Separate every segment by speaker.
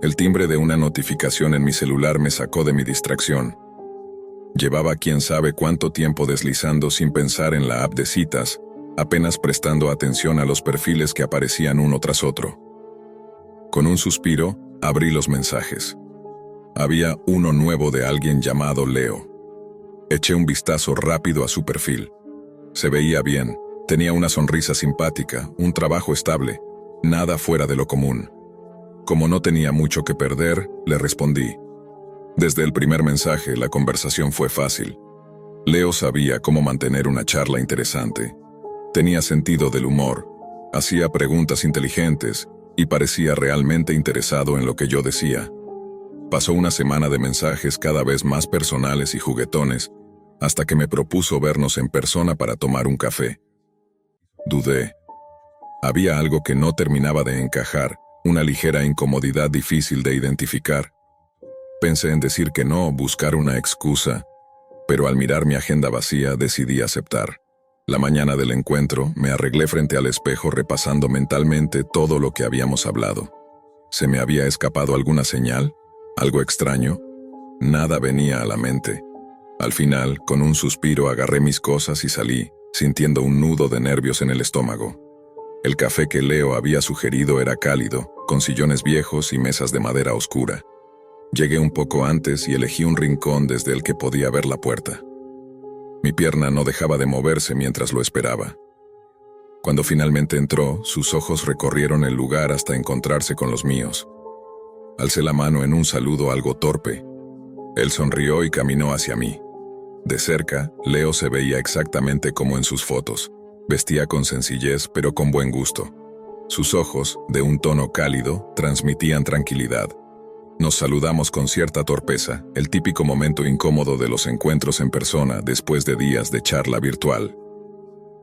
Speaker 1: El timbre de una notificación en mi celular me sacó de mi distracción. Llevaba quién sabe cuánto tiempo deslizando sin pensar en la app de citas, apenas prestando atención a los perfiles que aparecían uno tras otro. Con un suspiro, abrí los mensajes. Había uno nuevo de alguien llamado Leo. Eché un vistazo rápido a su perfil. Se veía bien, tenía una sonrisa simpática, un trabajo estable, nada fuera de lo común. Como no tenía mucho que perder, le respondí. Desde el primer mensaje, la conversación fue fácil. Leo sabía cómo mantener una charla interesante. Tenía sentido del humor, hacía preguntas inteligentes y parecía realmente interesado en lo que yo decía. Pasó una semana de mensajes cada vez más personales y juguetones, hasta que me propuso vernos en persona para tomar un café. Dudé. Había algo que no terminaba de encajar, una ligera incomodidad difícil de identificar. Pensé en decir que no, buscar una excusa, pero al mirar mi agenda vacía decidí aceptar. La mañana del encuentro me arreglé frente al espejo repasando mentalmente todo lo que habíamos hablado. ¿Se me había escapado alguna señal? ¿Algo extraño? Nada venía a la mente. Al final, con un suspiro agarré mis cosas y salí, sintiendo un nudo de nervios en el estómago. El café que Leo había sugerido era cálido, con sillones viejos y mesas de madera oscura. Llegué un poco antes y elegí un rincón desde el que podía ver la puerta. Mi pierna no dejaba de moverse mientras lo esperaba. Cuando finalmente entró, sus ojos recorrieron el lugar hasta encontrarse con los míos. Alcé la mano en un saludo algo torpe. Él sonrió y caminó hacia mí. De cerca, Leo se veía exactamente como en sus fotos. Vestía con sencillez, pero con buen gusto. Sus ojos, de un tono cálido, transmitían tranquilidad. Nos saludamos con cierta torpeza, el típico momento incómodo de los encuentros en persona después de días de charla virtual.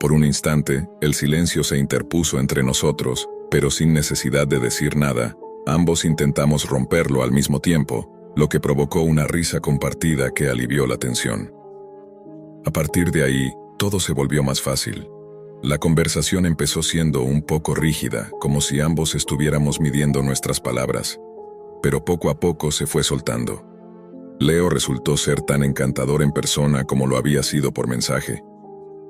Speaker 1: Por un instante, el silencio se interpuso entre nosotros, pero sin necesidad de decir nada, ambos intentamos romperlo al mismo tiempo, lo que provocó una risa compartida que alivió la tensión. A partir de ahí, todo se volvió más fácil. La conversación empezó siendo un poco rígida, como si ambos estuviéramos midiendo nuestras palabras. Pero poco a poco se fue soltando. Leo resultó ser tan encantador en persona como lo había sido por mensaje.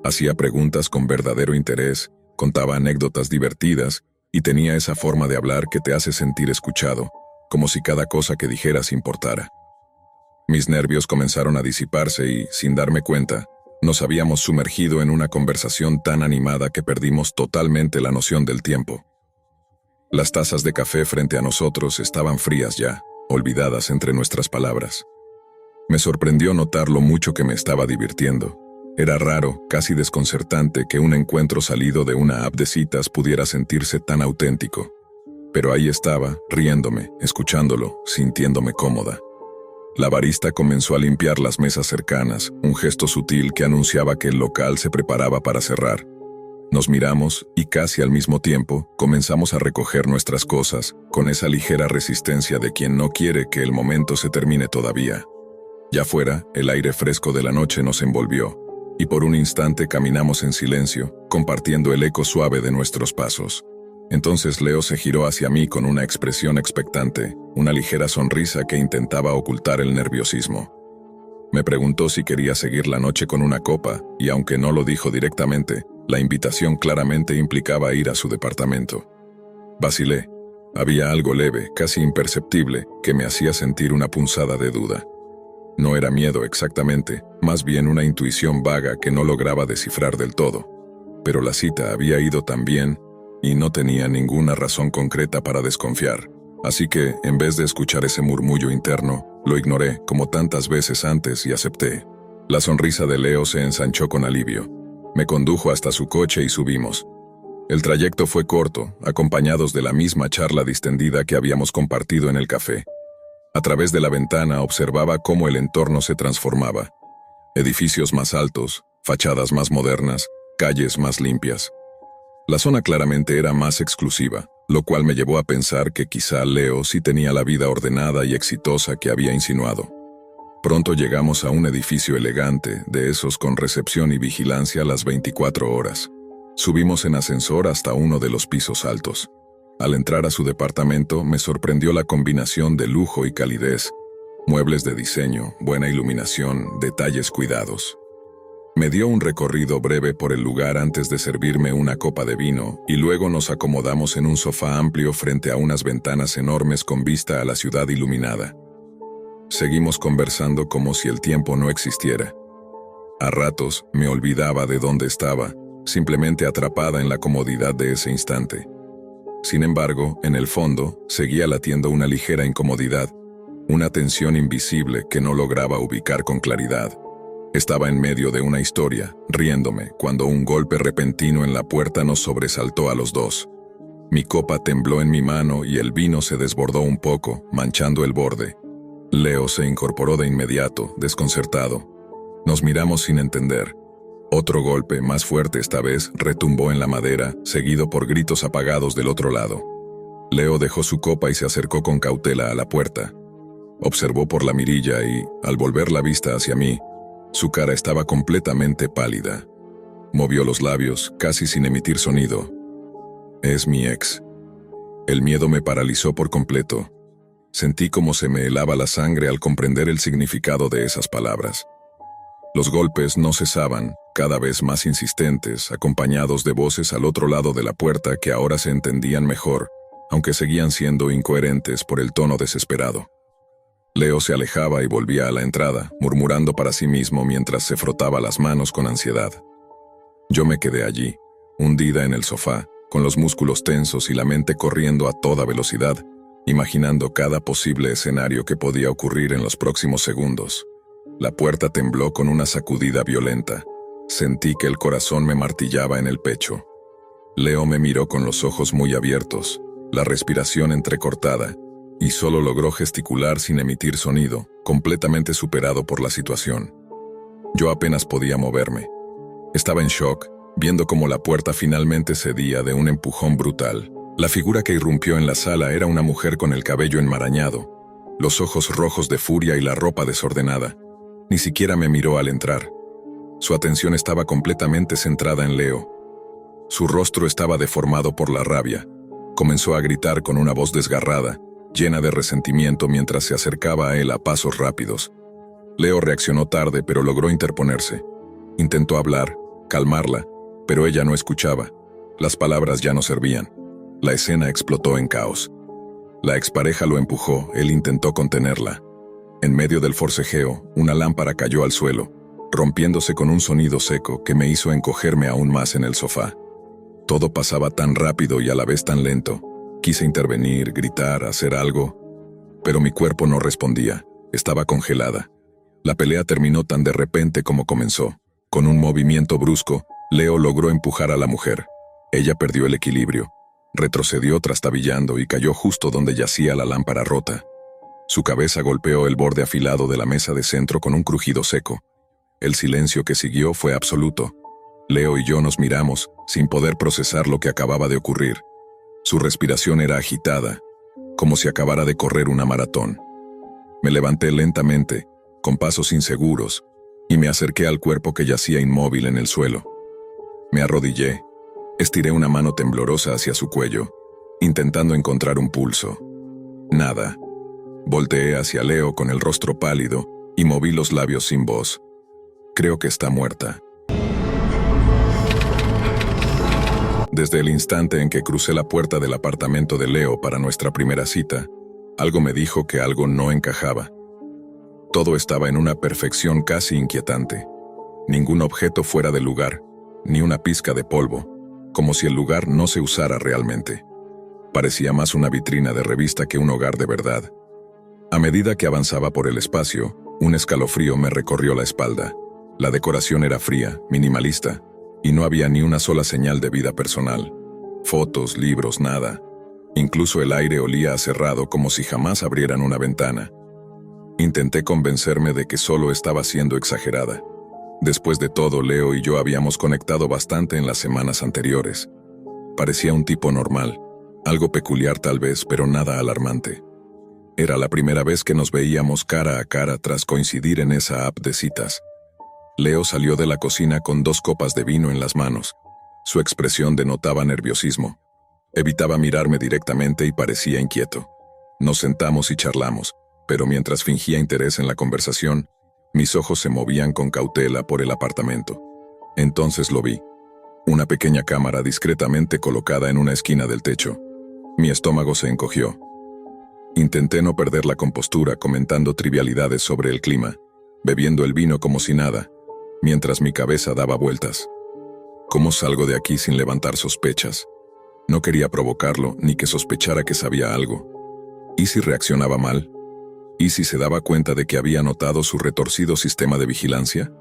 Speaker 1: Hacía preguntas con verdadero interés, contaba anécdotas divertidas y tenía esa forma de hablar que te hace sentir escuchado, como si cada cosa que dijeras importara. Mis nervios comenzaron a disiparse y, sin darme cuenta, nos habíamos sumergido en una conversación tan animada que perdimos totalmente la noción del tiempo. Las tazas de café frente a nosotros estaban frías ya, olvidadas entre nuestras palabras. Me sorprendió notar lo mucho que me estaba divirtiendo. Era raro, casi desconcertante, que un encuentro salido de una app de citas pudiera sentirse tan auténtico. Pero ahí estaba, riéndome, escuchándolo, sintiéndome cómoda. La barista comenzó a limpiar las mesas cercanas, un gesto sutil que anunciaba que el local se preparaba para cerrar. Nos miramos y casi al mismo tiempo comenzamos a recoger nuestras cosas, con esa ligera resistencia de quien no quiere que el momento se termine todavía. Ya fuera, el aire fresco de la noche nos envolvió, y por un instante caminamos en silencio, compartiendo el eco suave de nuestros pasos. Entonces Leo se giró hacia mí con una expresión expectante, una ligera sonrisa que intentaba ocultar el nerviosismo. Me preguntó si quería seguir la noche con una copa, y aunque no lo dijo directamente, la invitación claramente implicaba ir a su departamento. Vacilé. Había algo leve, casi imperceptible, que me hacía sentir una punzada de duda. No era miedo exactamente, más bien una intuición vaga que no lograba descifrar del todo. Pero la cita había ido tan bien, y no tenía ninguna razón concreta para desconfiar. Así que, en vez de escuchar ese murmullo interno, lo ignoré como tantas veces antes y acepté. La sonrisa de Leo se ensanchó con alivio. Me condujo hasta su coche y subimos. El trayecto fue corto, acompañados de la misma charla distendida que habíamos compartido en el café. A través de la ventana observaba cómo el entorno se transformaba. Edificios más altos, fachadas más modernas, calles más limpias. La zona claramente era más exclusiva, lo cual me llevó a pensar que quizá Leo sí tenía la vida ordenada y exitosa que había insinuado. Pronto llegamos a un edificio elegante, de esos con recepción y vigilancia las 24 horas. Subimos en ascensor hasta uno de los pisos altos. Al entrar a su departamento, me sorprendió la combinación de lujo y calidez. Muebles de diseño, buena iluminación, detalles cuidados. Me dio un recorrido breve por el lugar antes de servirme una copa de vino y luego nos acomodamos en un sofá amplio frente a unas ventanas enormes con vista a la ciudad iluminada. Seguimos conversando como si el tiempo no existiera. A ratos me olvidaba de dónde estaba, simplemente atrapada en la comodidad de ese instante. Sin embargo, en el fondo, seguía latiendo una ligera incomodidad, una tensión invisible que no lograba ubicar con claridad. Estaba en medio de una historia, riéndome, cuando un golpe repentino en la puerta nos sobresaltó a los dos. Mi copa tembló en mi mano y el vino se desbordó un poco, manchando el borde. Leo se incorporó de inmediato, desconcertado. Nos miramos sin entender. Otro golpe, más fuerte esta vez, retumbó en la madera, seguido por gritos apagados del otro lado. Leo dejó su copa y se acercó con cautela a la puerta. Observó por la mirilla y, al volver la vista hacia mí, su cara estaba completamente pálida. Movió los labios, casi sin emitir sonido. Es mi ex. El miedo me paralizó por completo. Sentí como se me helaba la sangre al comprender el significado de esas palabras. Los golpes no cesaban, cada vez más insistentes, acompañados de voces al otro lado de la puerta que ahora se entendían mejor, aunque seguían siendo incoherentes por el tono desesperado. Leo se alejaba y volvía a la entrada, murmurando para sí mismo mientras se frotaba las manos con ansiedad. Yo me quedé allí, hundida en el sofá, con los músculos tensos y la mente corriendo a toda velocidad, imaginando cada posible escenario que podía ocurrir en los próximos segundos. La puerta tembló con una sacudida violenta. Sentí que el corazón me martillaba en el pecho. Leo me miró con los ojos muy abiertos, la respiración entrecortada, y solo logró gesticular sin emitir sonido, completamente superado por la situación. Yo apenas podía moverme. Estaba en shock, viendo cómo la puerta finalmente cedía de un empujón brutal. La figura que irrumpió en la sala era una mujer con el cabello enmarañado, los ojos rojos de furia y la ropa desordenada. Ni siquiera me miró al entrar. Su atención estaba completamente centrada en Leo. Su rostro estaba deformado por la rabia. Comenzó a gritar con una voz desgarrada, llena de resentimiento mientras se acercaba a él a pasos rápidos. Leo reaccionó tarde, pero logró interponerse. Intentó hablar, calmarla, pero ella no escuchaba. Las palabras ya no servían. La escena explotó en caos. La expareja lo empujó, él intentó contenerla. En medio del forcejeo, una lámpara cayó al suelo, rompiéndose con un sonido seco que me hizo encogerme aún más en el sofá. Todo pasaba tan rápido y a la vez tan lento. Quise intervenir, gritar, hacer algo, pero mi cuerpo no respondía, estaba congelada. La pelea terminó tan de repente como comenzó. Con un movimiento brusco, Leo logró empujar a la mujer. Ella perdió el equilibrio, retrocedió trastabillando y cayó justo donde yacía la lámpara rota. Su cabeza golpeó el borde afilado de la mesa de centro con un crujido seco. El silencio que siguió fue absoluto. Leo y yo nos miramos, sin poder procesar lo que acababa de ocurrir. Su respiración era agitada, como si acabara de correr una maratón. Me levanté lentamente, con pasos inseguros, y me acerqué al cuerpo que yacía inmóvil en el suelo. Me arrodillé, estiré una mano temblorosa hacia su cuello, intentando encontrar un pulso. Nada. Volteé hacia Leo con el rostro pálido y moví los labios sin voz. Creo que está muerta. Desde el instante en que crucé la puerta del apartamento de Leo para nuestra primera cita, algo me dijo que algo no encajaba. Todo estaba en una perfección casi inquietante. Ningún objeto fuera de lugar, ni una pizca de polvo, como si el lugar no se usara realmente. Parecía más una vitrina de revista que un hogar de verdad. A medida que avanzaba por el espacio, un escalofrío me recorrió la espalda. La decoración era fría, minimalista, y no había ni una sola señal de vida personal. Fotos, libros, nada. Incluso el aire olía a cerrado como si jamás abrieran una ventana. Intenté convencerme de que solo estaba siendo exagerada. Después de todo, Leo y yo habíamos conectado bastante en las semanas anteriores. Parecía un tipo normal, algo peculiar tal vez, pero nada alarmante. Era la primera vez que nos veíamos cara a cara tras coincidir en esa app de citas. Leo salió de la cocina con 2 copas de vino en las manos. Su expresión denotaba nerviosismo. Evitaba mirarme directamente y parecía inquieto. Nos sentamos y charlamos, pero mientras fingía interés en la conversación, mis ojos se movían con cautela por el apartamento. Entonces lo vi. Una pequeña cámara discretamente colocada en una esquina del techo. Mi estómago se encogió. Intenté no perder la compostura comentando trivialidades sobre el clima, bebiendo el vino como si nada, mientras mi cabeza daba vueltas. ¿Cómo salgo de aquí sin levantar sospechas? No quería provocarlo ni que sospechara que sabía algo. ¿Y si reaccionaba mal? ¿Y si se daba cuenta de que había notado su retorcido sistema de vigilancia?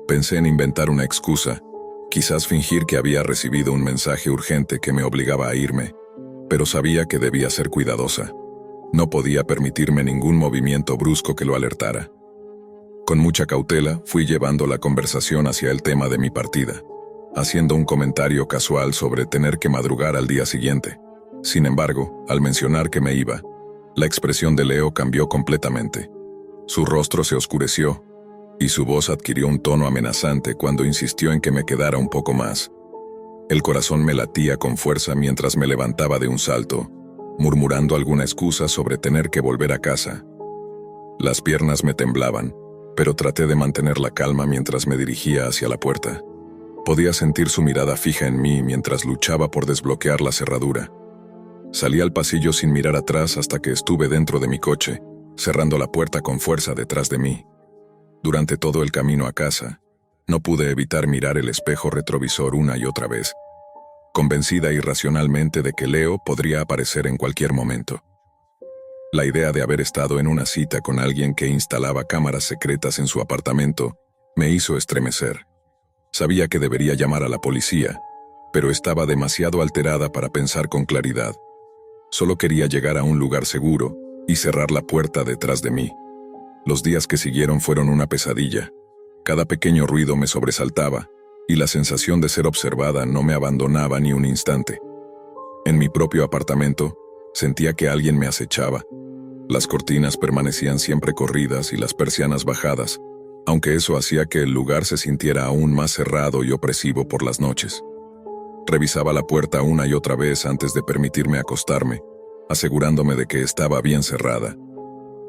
Speaker 1: Pensé en inventar una excusa, quizás fingir que había recibido un mensaje urgente que me obligaba a irme, pero sabía que debía ser cuidadosa. No podía permitirme ningún movimiento brusco que lo alertara. Con mucha cautela, fui llevando la conversación hacia el tema de mi partida, haciendo un comentario casual sobre tener que madrugar al día siguiente. Sin embargo, al mencionar que me iba, la expresión de Leo cambió completamente. Su rostro se oscureció, y su voz adquirió un tono amenazante cuando insistió en que me quedara un poco más. El corazón me latía con fuerza mientras me levantaba de un salto, murmurando alguna excusa sobre tener que volver a casa. Las piernas me temblaban, pero traté de mantener la calma mientras me dirigía hacia la puerta. Podía sentir su mirada fija en mí mientras luchaba por desbloquear la cerradura. Salí al pasillo sin mirar atrás hasta que estuve dentro de mi coche, cerrando la puerta con fuerza detrás de mí. Durante todo el camino a casa, no pude evitar mirar el espejo retrovisor una y otra vez, convencida irracionalmente de que Leo podría aparecer en cualquier momento. La idea de haber estado en una cita con alguien que instalaba cámaras secretas en su apartamento me hizo estremecer. Sabía que debería llamar a la policía, pero estaba demasiado alterada para pensar con claridad. Solo quería llegar a un lugar seguro y cerrar la puerta detrás de mí. Los días que siguieron fueron una pesadilla. Cada pequeño ruido me sobresaltaba, y la sensación de ser observada no me abandonaba ni un instante. En mi propio apartamento, sentía que alguien me acechaba. Las cortinas permanecían siempre corridas y las persianas bajadas, aunque eso hacía que el lugar se sintiera aún más cerrado y opresivo por las noches. Revisaba la puerta una y otra vez antes de permitirme acostarme, asegurándome de que estaba bien cerrada.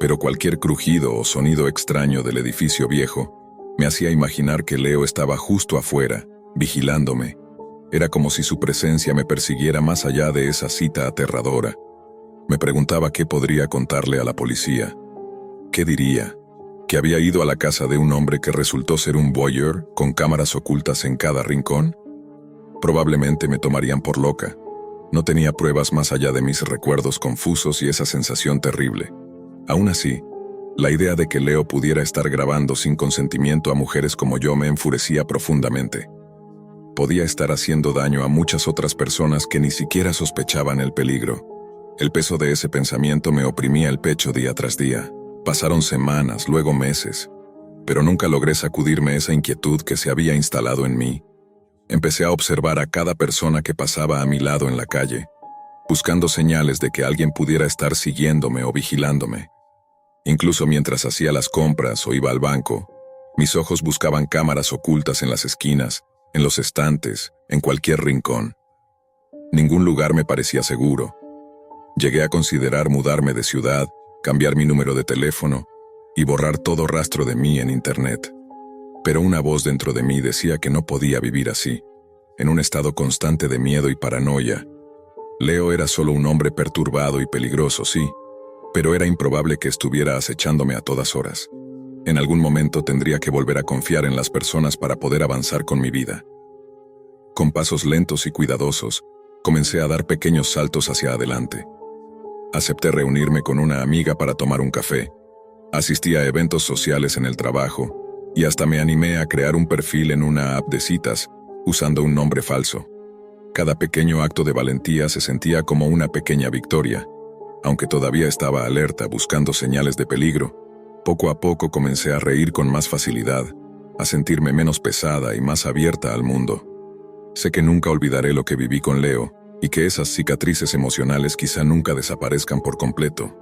Speaker 1: Pero cualquier crujido o sonido extraño del edificio viejo me hacía imaginar que Leo estaba justo afuera, vigilándome. Era como si su presencia me persiguiera más allá de esa cita aterradora. Me preguntaba qué podría contarle a la policía. ¿Qué diría? ¿Que había ido a la casa de un hombre que resultó ser un voyeur con cámaras ocultas en cada rincón? Probablemente me tomarían por loca. No tenía pruebas más allá de mis recuerdos confusos y esa sensación terrible. Aún así, la idea de que Leo pudiera estar grabando sin consentimiento a mujeres como yo me enfurecía profundamente. Podía estar haciendo daño a muchas otras personas que ni siquiera sospechaban el peligro. El peso de ese pensamiento me oprimía el pecho día tras día. Pasaron semanas, luego meses, pero nunca logré sacudirme esa inquietud que se había instalado en mí. Empecé a observar a cada persona que pasaba a mi lado en la calle, buscando señales de que alguien pudiera estar siguiéndome o vigilándome. Incluso mientras hacía las compras o iba al banco, mis ojos buscaban cámaras ocultas en las esquinas, en los estantes, en cualquier rincón. Ningún lugar me parecía seguro. Llegué a considerar mudarme de ciudad, cambiar mi número de teléfono y borrar todo rastro de mí en Internet. Pero una voz dentro de mí decía que no podía vivir así, en un estado constante de miedo y paranoia. Leo era solo un hombre perturbado y peligroso, sí, pero era improbable que estuviera acechándome a todas horas. En algún momento tendría que volver a confiar en las personas para poder avanzar con mi vida. Con pasos lentos y cuidadosos, comencé a dar pequeños saltos hacia adelante. Acepté reunirme con una amiga para tomar un café. Asistí a eventos sociales en el trabajo y hasta me animé a crear un perfil en una app de citas usando un nombre falso. Cada pequeño acto de valentía se sentía como una pequeña victoria. Aunque todavía estaba alerta buscando señales de peligro, poco a poco comencé a reír con más facilidad, a sentirme menos pesada y más abierta al mundo. Sé que nunca olvidaré lo que viví con Leo, y que esas cicatrices emocionales quizá nunca desaparezcan por completo.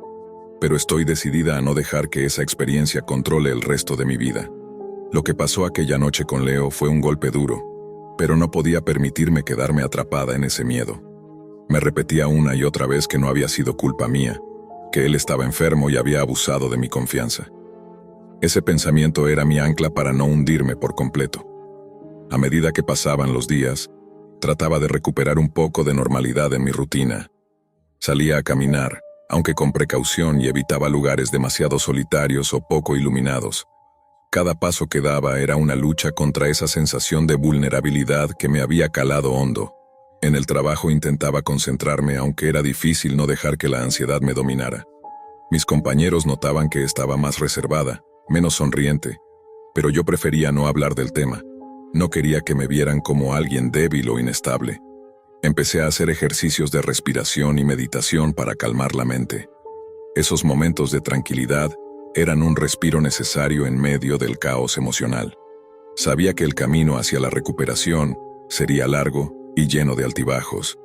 Speaker 1: Pero estoy decidida a no dejar que esa experiencia controle el resto de mi vida. Lo que pasó aquella noche con Leo fue un golpe duro, pero no podía permitirme quedarme atrapada en ese miedo. Me repetía una y otra vez que no había sido culpa mía, que él estaba enfermo y había abusado de mi confianza. Ese pensamiento era mi ancla para no hundirme por completo. A medida que pasaban los días, trataba de recuperar un poco de normalidad en mi rutina. Salía a caminar, aunque con precaución, y evitaba lugares demasiado solitarios o poco iluminados. Cada paso que daba era una lucha contra esa sensación de vulnerabilidad que me había calado hondo. En el trabajo intentaba concentrarme, aunque era difícil no dejar que la ansiedad me dominara. Mis compañeros notaban que estaba más reservada, menos sonriente, pero yo prefería no hablar del tema. No quería que me vieran como alguien débil o inestable. Empecé a hacer ejercicios de respiración y meditación para calmar la mente. Esos momentos de tranquilidad eran un respiro necesario en medio del caos emocional. Sabía que el camino hacia la recuperación sería largo y lleno de altibajos.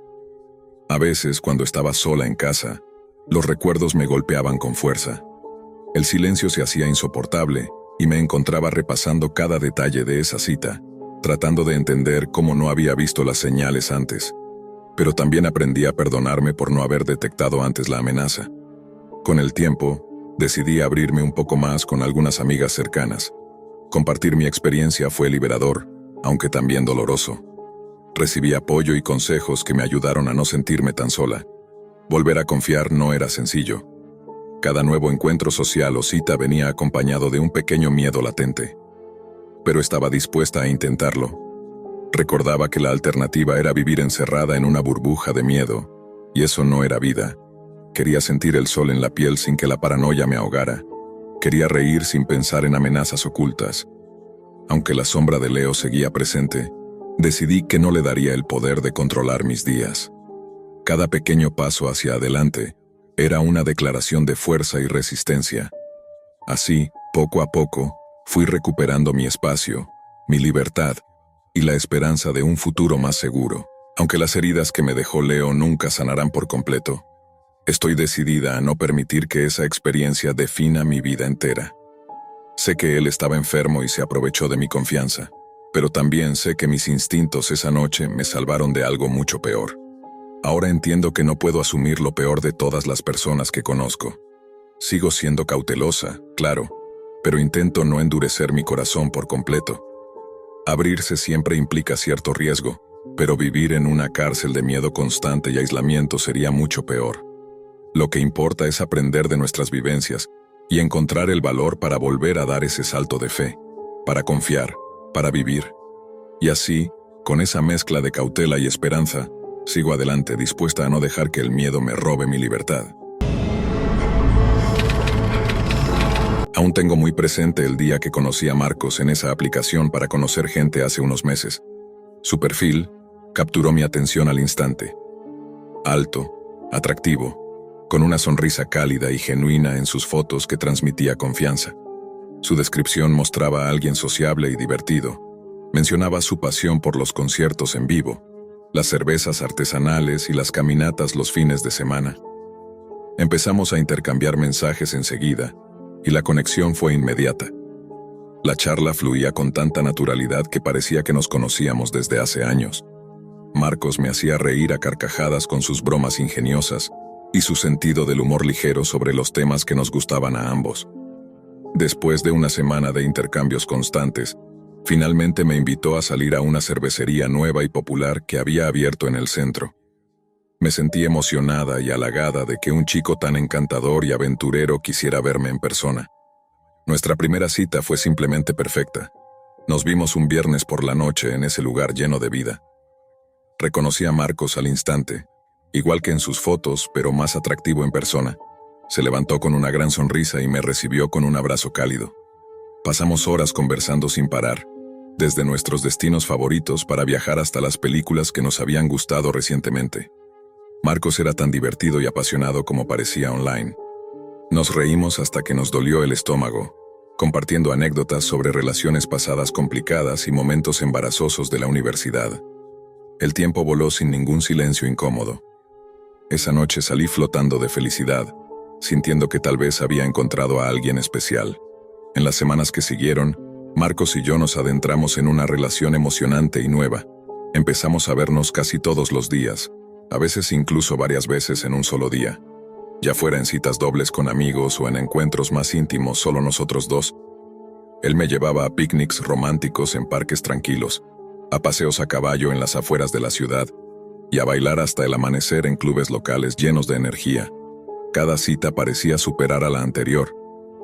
Speaker 1: A veces, cuando estaba sola en casa, los recuerdos me golpeaban con fuerza. El silencio se hacía insoportable y me encontraba repasando cada detalle de esa cita, tratando de entender cómo no había visto las señales antes. Pero también aprendí a perdonarme por no haber detectado antes la amenaza. Con el tiempo, decidí abrirme un poco más con algunas amigas cercanas. Compartir mi experiencia fue liberador, aunque también doloroso. Recibí apoyo y consejos que me ayudaron a no sentirme tan sola. Volver a confiar no era sencillo. Cada nuevo encuentro social o cita venía acompañado de un pequeño miedo latente. Pero estaba dispuesta a intentarlo. Recordaba que la alternativa era vivir encerrada en una burbuja de miedo, y eso no era vida. Quería sentir el sol en la piel sin que la paranoia me ahogara. Quería reír sin pensar en amenazas ocultas. Aunque la sombra de Leo seguía presente, decidí que no le daría el poder de controlar mis días. Cada pequeño paso hacia adelante era una declaración de fuerza y resistencia. Así, poco a poco, fui recuperando mi espacio, mi libertad, y la esperanza de un futuro más seguro. Aunque las heridas que me dejó Leo nunca sanarán por completo, estoy decidida a no permitir que esa experiencia defina mi vida entera. Sé que él estaba enfermo y se aprovechó de mi confianza, pero también sé que mis instintos esa noche me salvaron de algo mucho peor. Ahora entiendo que no puedo asumir lo peor de todas las personas que conozco. Sigo siendo cautelosa, claro, pero intento no endurecer mi corazón por completo. Abrirse siempre implica cierto riesgo, pero vivir en una cárcel de miedo constante y aislamiento sería mucho peor. Lo que importa es aprender de nuestras vivencias y encontrar el valor para volver a dar ese salto de fe, para confiar, para vivir. Y así, con esa mezcla de cautela y esperanza, sigo adelante, dispuesta a no dejar que el miedo me robe mi libertad. Aún tengo muy presente el día que conocí a Marcos en esa aplicación para conocer gente hace unos meses. Su perfil capturó mi atención al instante. Alto, atractivo, con una sonrisa cálida y genuina en sus fotos que transmitía confianza. Su descripción mostraba a alguien sociable y divertido. Mencionaba su pasión por los conciertos en vivo, las cervezas artesanales y las caminatas los fines de semana. Empezamos a intercambiar mensajes enseguida, y la conexión fue inmediata. La charla fluía con tanta naturalidad que parecía que nos conocíamos desde hace años. Marcos me hacía reír a carcajadas con sus bromas ingeniosas y su sentido del humor ligero sobre los temas que nos gustaban a ambos. Después de una semana de intercambios constantes, finalmente me invitó a salir a una cervecería nueva y popular que había abierto en el centro. Me sentí emocionada y halagada de que un chico tan encantador y aventurero quisiera verme en persona. Nuestra primera cita fue simplemente perfecta. Nos vimos un viernes por la noche en ese lugar lleno de vida. Reconocí a Marcos al instante, igual que en sus fotos, pero más atractivo en persona. Se levantó con una gran sonrisa y me recibió con un abrazo cálido. Pasamos horas conversando sin parar, desde nuestros destinos favoritos para viajar hasta las películas que nos habían gustado recientemente. Marcos era tan divertido y apasionado como parecía online. Nos reímos hasta que nos dolió el estómago, compartiendo anécdotas sobre relaciones pasadas complicadas y momentos embarazosos de la universidad. El tiempo voló sin ningún silencio incómodo. Esa noche salí flotando de felicidad, sintiendo que tal vez había encontrado a alguien especial. En las semanas que siguieron, Marcos y yo nos adentramos en una relación emocionante y nueva. Empezamos a vernos casi todos los días, a veces incluso varias veces en un solo día, ya fuera en citas dobles con amigos o en encuentros más íntimos solo nosotros dos. Él me llevaba a picnics románticos en parques tranquilos, a paseos a caballo en las afueras de la ciudad y a bailar hasta el amanecer en clubes locales llenos de energía. Cada cita parecía superar a la anterior.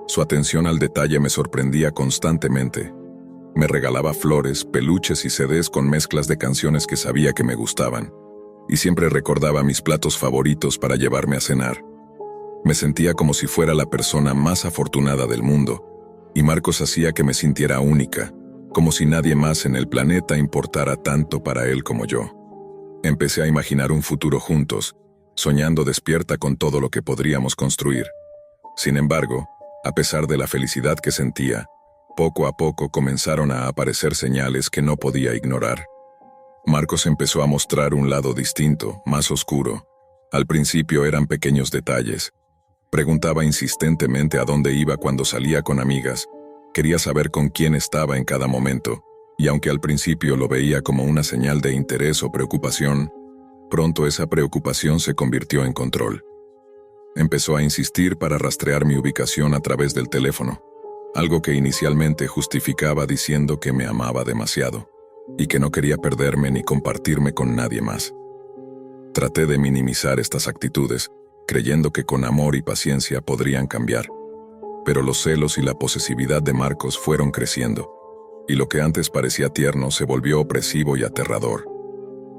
Speaker 1: Su atención al detalle me sorprendía constantemente. Me regalaba flores, peluches y CDs con mezclas de canciones que sabía que me gustaban, y siempre recordaba mis platos favoritos para llevarme a cenar. Me sentía como si fuera la persona más afortunada del mundo, y Marcos hacía que me sintiera única, como si nadie más en el planeta importara tanto para él como yo. Empecé a imaginar un futuro juntos, soñando despierta con todo lo que podríamos construir. Sin embargo, a pesar de la felicidad que sentía, poco a poco comenzaron a aparecer señales que no podía ignorar. Marcos empezó a mostrar un lado distinto, más oscuro. Al principio eran pequeños detalles. Preguntaba insistentemente a dónde iba cuando salía con amigas. Quería saber con quién estaba en cada momento, y aunque al principio lo veía como una señal de interés o preocupación, pronto esa preocupación se convirtió en control. Empezó a insistir para rastrear mi ubicación a través del teléfono, algo que inicialmente justificaba diciendo que me amaba demasiado, y que no quería perderme ni compartirme con nadie más. Traté de minimizar estas actitudes, creyendo que con amor y paciencia podrían cambiar, pero los celos y la posesividad de Marcos fueron creciendo, y lo que antes parecía tierno se volvió opresivo y aterrador.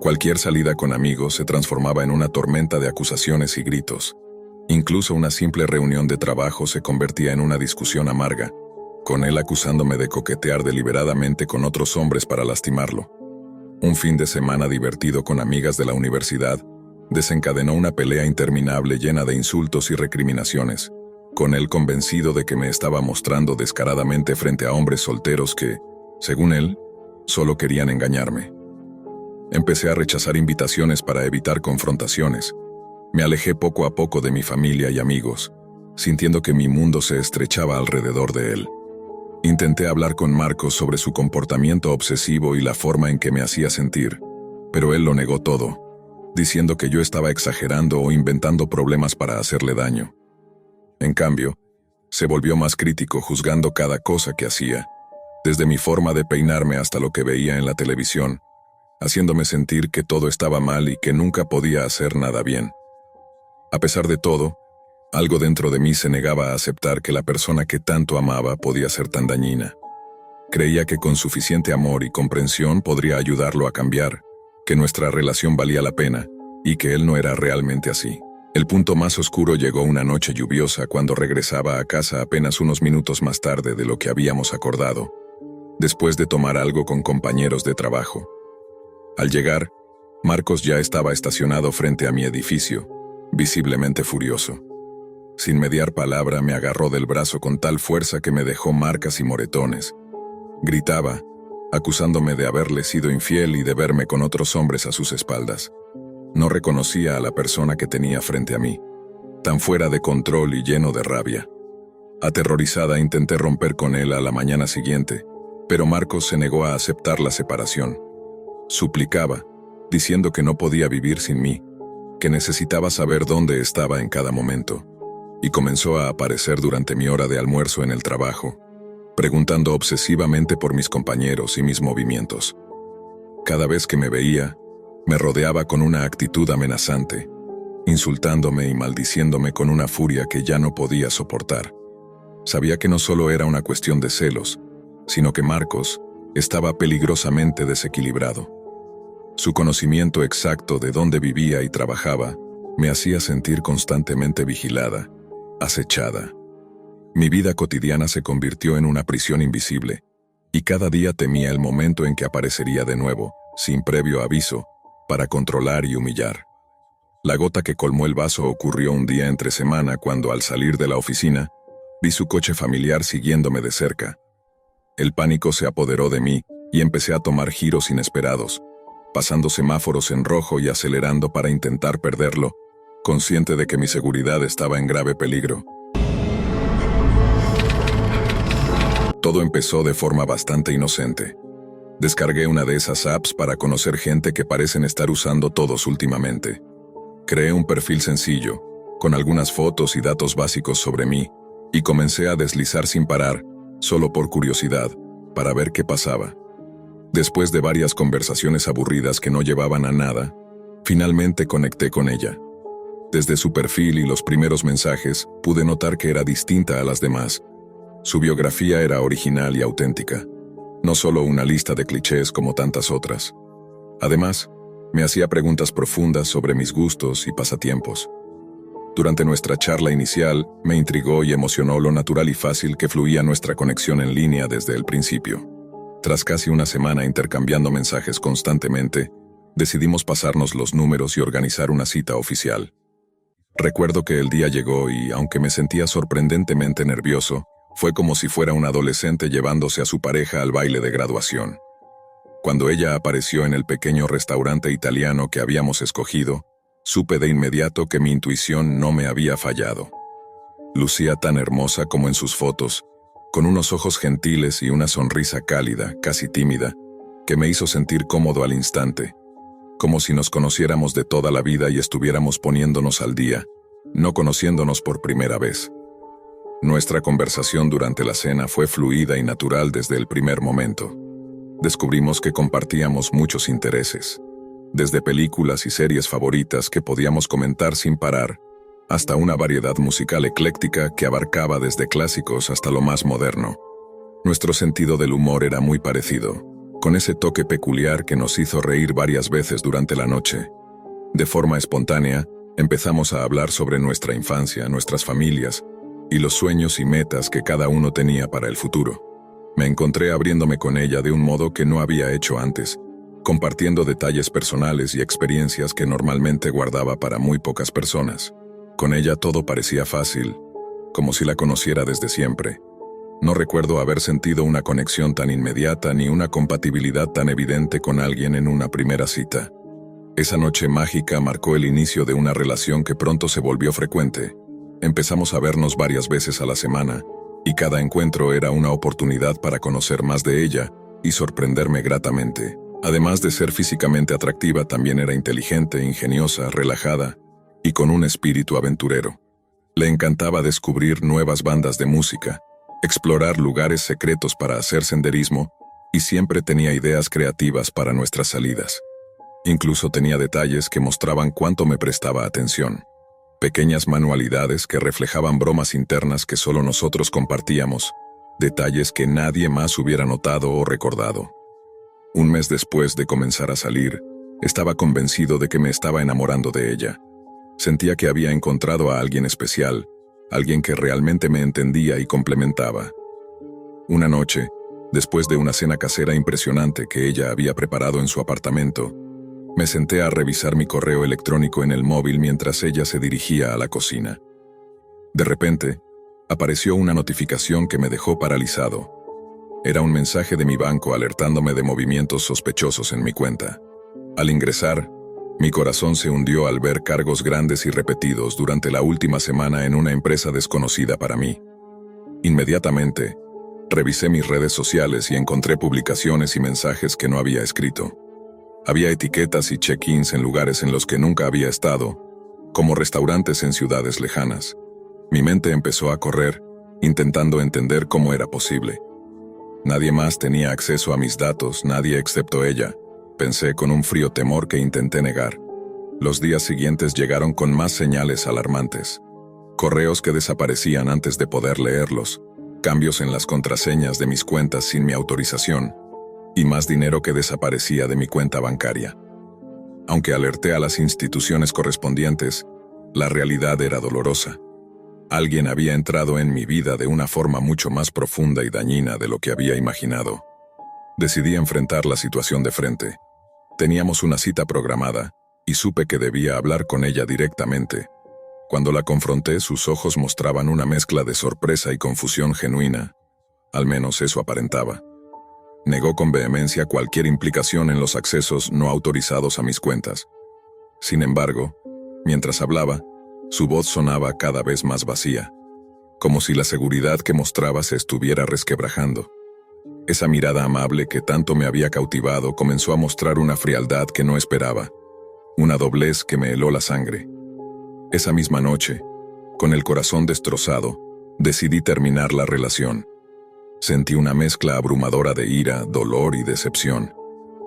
Speaker 1: Cualquier salida con amigos se transformaba en una tormenta de acusaciones y gritos. Incluso una simple reunión de trabajo se convertía en una discusión amarga, con él acusándome de coquetear deliberadamente con otros hombres para lastimarlo. Un fin de semana divertido con amigas de la universidad desencadenó una pelea interminable llena de insultos y recriminaciones, con él convencido de que me estaba mostrando descaradamente frente a hombres solteros que, según él, solo querían engañarme. Empecé a rechazar invitaciones para evitar confrontaciones. Me alejé poco a poco de mi familia y amigos, sintiendo que mi mundo se estrechaba alrededor de él. Intenté hablar con Marcos sobre su comportamiento obsesivo y la forma en que me hacía sentir, pero él lo negó todo, diciendo que yo estaba exagerando o inventando problemas para hacerle daño. En cambio, se volvió más crítico juzgando cada cosa que hacía, desde mi forma de peinarme hasta lo que veía en la televisión, haciéndome sentir que todo estaba mal y que nunca podía hacer nada bien. A pesar de todo, algo dentro de mí se negaba a aceptar que la persona que tanto amaba podía ser tan dañina. Creía que con suficiente amor y comprensión podría ayudarlo a cambiar, que nuestra relación valía la pena, y que él no era realmente así. El punto más oscuro llegó una noche lluviosa cuando regresaba a casa apenas unos minutos más tarde de lo que habíamos acordado, después de tomar algo con compañeros de trabajo. Al llegar, Marcos ya estaba estacionado frente a mi edificio, visiblemente furioso. Sin mediar palabra me agarró del brazo con tal fuerza que me dejó marcas y moretones. Gritaba, acusándome de haberle sido infiel y de verme con otros hombres a sus espaldas. No reconocía a la persona que tenía frente a mí, tan fuera de control y lleno de rabia. Aterrorizada intenté romper con él a la mañana siguiente, pero Marcos se negó a aceptar la separación. Suplicaba, diciendo que no podía vivir sin mí, que necesitaba saber dónde estaba en cada momento, y comenzó a aparecer durante mi hora de almuerzo en el trabajo, preguntando obsesivamente por mis compañeros y mis movimientos. Cada vez que me veía, me rodeaba con una actitud amenazante, insultándome y maldiciéndome con una furia que ya no podía soportar. Sabía que no solo era una cuestión de celos, sino que Marcos estaba peligrosamente desequilibrado. Su conocimiento exacto de dónde vivía y trabajaba me hacía sentir constantemente vigilada, acechada. Mi vida cotidiana se convirtió en una prisión invisible, y cada día temía el momento en que aparecería de nuevo, sin previo aviso, para controlar y humillar. La gota que colmó el vaso ocurrió un día entre semana cuando, al salir de la oficina, vi su coche familiar siguiéndome de cerca. El pánico se apoderó de mí y empecé a tomar giros inesperados, pasando semáforos en rojo y acelerando para intentar perderlo, consciente de que mi seguridad estaba en grave peligro. Todo empezó de forma bastante inocente. Descargué una de esas apps para conocer gente que parecen estar usando todos últimamente. Creé un perfil sencillo, con algunas fotos y datos básicos sobre mí, y comencé a deslizar sin parar, solo por curiosidad, para ver qué pasaba. Después de varias conversaciones aburridas que no llevaban a nada, finalmente conecté con ella. Desde su perfil y los primeros mensajes, pude notar que era distinta a las demás. Su biografía era original y auténtica, no solo una lista de clichés como tantas otras. Además, me hacía preguntas profundas sobre mis gustos y pasatiempos. Durante nuestra charla inicial, me intrigó y emocionó lo natural y fácil que fluía nuestra conexión en línea desde el principio. Tras casi una semana intercambiando mensajes constantemente, decidimos pasarnos los números y organizar una cita oficial. Recuerdo que el día llegó y, aunque me sentía sorprendentemente nervioso, fue como si fuera un adolescente llevándose a su pareja al baile de graduación. Cuando ella apareció en el pequeño restaurante italiano que habíamos escogido, supe de inmediato que mi intuición no me había fallado. Lucía tan hermosa como en sus fotos, con unos ojos gentiles y una sonrisa cálida, casi tímida, que me hizo sentir cómodo al instante, como si nos conociéramos de toda la vida y estuviéramos poniéndonos al día, no conociéndonos por primera vez. Nuestra conversación durante la cena fue fluida y natural desde el primer momento. Descubrimos que compartíamos muchos intereses, desde películas y series favoritas que podíamos comentar sin parar, hasta una variedad musical ecléctica que abarcaba desde clásicos hasta lo más moderno. Nuestro sentido del humor era muy parecido, con ese toque peculiar que nos hizo reír varias veces durante la noche. De forma espontánea, empezamos a hablar sobre nuestra infancia, nuestras familias, y los sueños y metas que cada uno tenía para el futuro. Me encontré abriéndome con ella de un modo que no había hecho antes, compartiendo detalles personales y experiencias que normalmente guardaba para muy pocas personas. Con ella todo parecía fácil, como si la conociera desde siempre. No recuerdo haber sentido una conexión tan inmediata ni una compatibilidad tan evidente con alguien en una primera cita. Esa noche mágica marcó el inicio de una relación que pronto se volvió frecuente. Empezamos a vernos varias veces a la semana, y cada encuentro era una oportunidad para conocer más de ella y sorprenderme gratamente. Además de ser físicamente atractiva, también era inteligente, ingeniosa, relajada y con un espíritu aventurero. Le encantaba descubrir nuevas bandas de música, explorar lugares secretos para hacer senderismo y siempre tenía ideas creativas para nuestras salidas. Incluso tenía detalles que mostraban cuánto me prestaba atención. Pequeñas manualidades que reflejaban bromas internas que solo nosotros compartíamos, detalles que nadie más hubiera notado o recordado. Un mes después de comenzar a salir, estaba convencido de que me estaba enamorando de ella. Sentía que había encontrado a alguien especial, alguien que realmente me entendía y complementaba. Una noche, después de una cena casera impresionante que ella había preparado en su apartamento, me senté a revisar mi correo electrónico en el móvil mientras ella se dirigía a la cocina. De repente, apareció una notificación que me dejó paralizado. Era un mensaje de mi banco alertándome de movimientos sospechosos en mi cuenta. Al ingresar, mi corazón se hundió al ver cargos grandes y repetidos durante la última semana en una empresa desconocida para mí. Inmediatamente, revisé mis redes sociales y encontré publicaciones y mensajes que no había escrito. Había etiquetas y check-ins en lugares en los que nunca había estado, como restaurantes en ciudades lejanas. Mi mente empezó a correr, intentando entender cómo era posible. Nadie más tenía acceso a mis datos, nadie excepto ella, pensé con un frío temor que intenté negar. Los días siguientes llegaron con más señales alarmantes. Correos que desaparecían antes de poder leerlos, cambios en las contraseñas de mis cuentas sin mi autorización, y más dinero que desaparecía de mi cuenta bancaria. Aunque alerté a las instituciones correspondientes, la realidad era dolorosa. Alguien había entrado en mi vida de una forma mucho más profunda y dañina de lo que había imaginado. Decidí enfrentar la situación de frente. Teníamos una cita programada, y supe que debía hablar con ella directamente. Cuando la confronté, sus ojos mostraban una mezcla de sorpresa y confusión genuina. Al menos eso aparentaba. Negó con vehemencia cualquier implicación en los accesos no autorizados a mis cuentas. Sin embargo, mientras hablaba, su voz sonaba cada vez más vacía, como si la seguridad que mostraba se estuviera resquebrajando. Esa mirada amable que tanto me había cautivado comenzó a mostrar una frialdad que no esperaba, una doblez que me heló la sangre. Esa misma noche, con el corazón destrozado, decidí terminar la relación. Sentí una mezcla abrumadora de ira, dolor y decepción.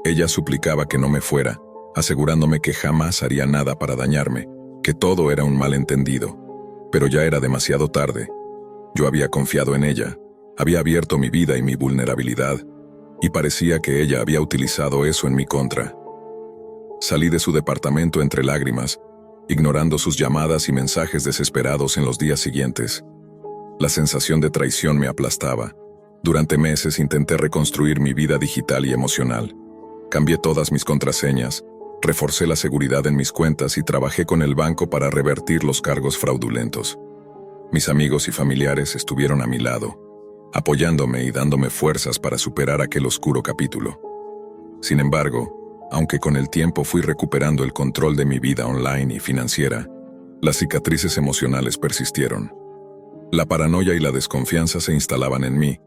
Speaker 1: Ella suplicaba que no me fuera, asegurándome que jamás haría nada para dañarme, que todo era un malentendido. Pero ya era demasiado tarde. Yo había confiado en ella, había abierto mi vida y mi vulnerabilidad, y parecía que ella había utilizado eso en mi contra. Salí de su departamento entre lágrimas, ignorando sus llamadas y mensajes desesperados en los días siguientes. La sensación de traición me aplastaba. Durante meses intenté reconstruir mi vida digital y emocional. Cambié todas mis contraseñas, reforcé la seguridad en mis cuentas y trabajé con el banco para revertir los cargos fraudulentos. Mis amigos y familiares estuvieron a mi lado, apoyándome y dándome fuerzas para superar aquel oscuro capítulo. Sin embargo, aunque con el tiempo fui recuperando el control de mi vida online y financiera, las cicatrices emocionales persistieron. La paranoia y la desconfianza se instalaban en mí,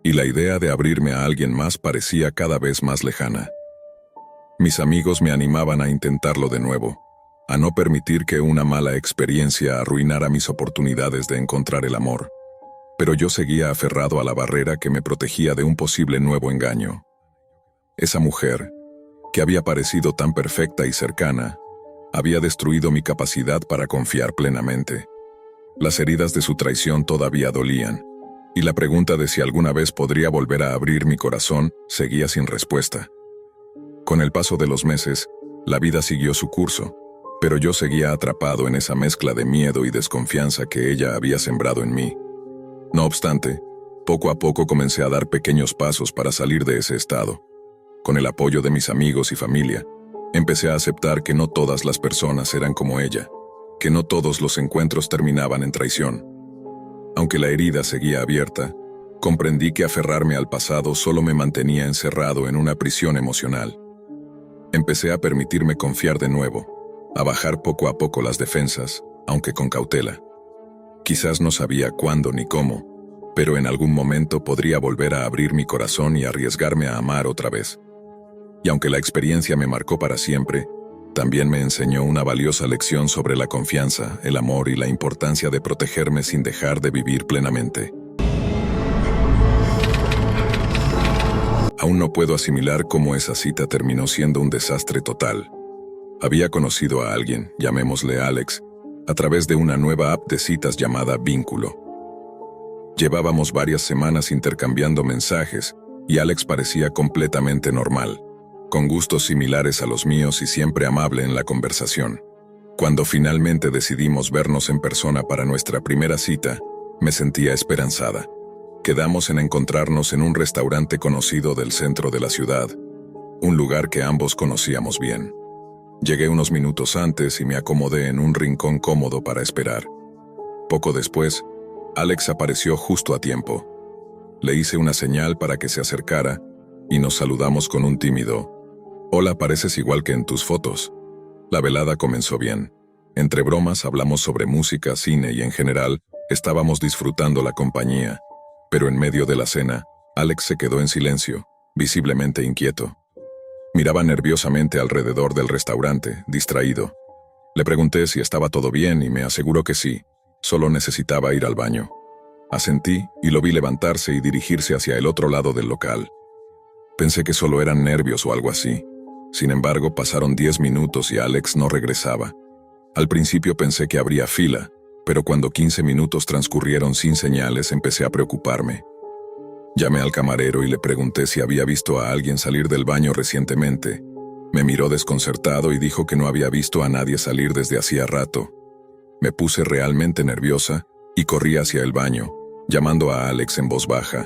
Speaker 1: y la idea de abrirme a alguien más parecía cada vez más lejana. Mis amigos me animaban a intentarlo de nuevo, a no permitir que una mala experiencia arruinara mis oportunidades de encontrar el amor. Pero yo seguía aferrado a la barrera que me protegía de un posible nuevo engaño. Esa mujer, que había parecido tan perfecta y cercana, había destruido mi capacidad para confiar plenamente. Las heridas de su traición todavía dolían, y la pregunta de si alguna vez podría volver a abrir mi corazón seguía sin respuesta. Con el paso de los meses, la vida siguió su curso, pero yo seguía atrapado en esa mezcla de miedo y desconfianza que ella había sembrado en mí. No obstante, poco a poco comencé a dar pequeños pasos para salir de ese estado. Con el apoyo de mis amigos y familia, empecé a aceptar que no todas las personas eran como ella, que no todos los encuentros terminaban en traición. Aunque la herida seguía abierta, comprendí que aferrarme al pasado solo me mantenía encerrado en una prisión emocional. Empecé a permitirme confiar de nuevo, a bajar poco a poco las defensas, aunque con cautela. Quizás no sabía cuándo ni cómo, pero en algún momento podría volver a abrir mi corazón y arriesgarme a amar otra vez. Y aunque la experiencia me marcó para siempre, también me enseñó una valiosa lección sobre la confianza, el amor y la importancia de protegerme sin dejar de vivir plenamente. Aún no puedo asimilar cómo esa cita terminó siendo un desastre total. Había conocido a alguien, llamémosle Alex, a través de una nueva app de citas llamada Vínculo. Llevábamos varias semanas intercambiando mensajes y Alex parecía completamente normal, con gustos similares a los míos y siempre amable en la conversación. Cuando finalmente decidimos vernos en persona para nuestra primera cita, me sentía esperanzada. Quedamos en encontrarnos en un restaurante conocido del centro de la ciudad, un lugar que ambos conocíamos bien. Llegué unos minutos antes y me acomodé en un rincón cómodo para esperar. Poco después, Alex apareció justo a tiempo. Le hice una señal para que se acercara y nos saludamos con un tímido «Hola, pareces igual que en tus fotos». La velada comenzó bien. Entre bromas hablamos sobre música, cine y en general, estábamos disfrutando la compañía. Pero en medio de la cena, Alex se quedó en silencio, visiblemente inquieto. Miraba nerviosamente alrededor del restaurante, distraído. Le pregunté si estaba todo bien y me aseguró que sí, solo necesitaba ir al baño. Asentí y lo vi levantarse y dirigirse hacia el otro lado del local. Pensé que solo eran nervios o algo así. Sin embargo, pasaron 10 minutos y Alex no regresaba. Al principio pensé que habría fila, pero cuando 15 minutos transcurrieron sin señales empecé a preocuparme. Llamé al camarero y le pregunté si había visto a alguien salir del baño recientemente. Me miró desconcertado y dijo que no había visto a nadie salir desde hacía rato. Me puse realmente nerviosa y corrí hacia el baño, llamando a Alex en voz baja.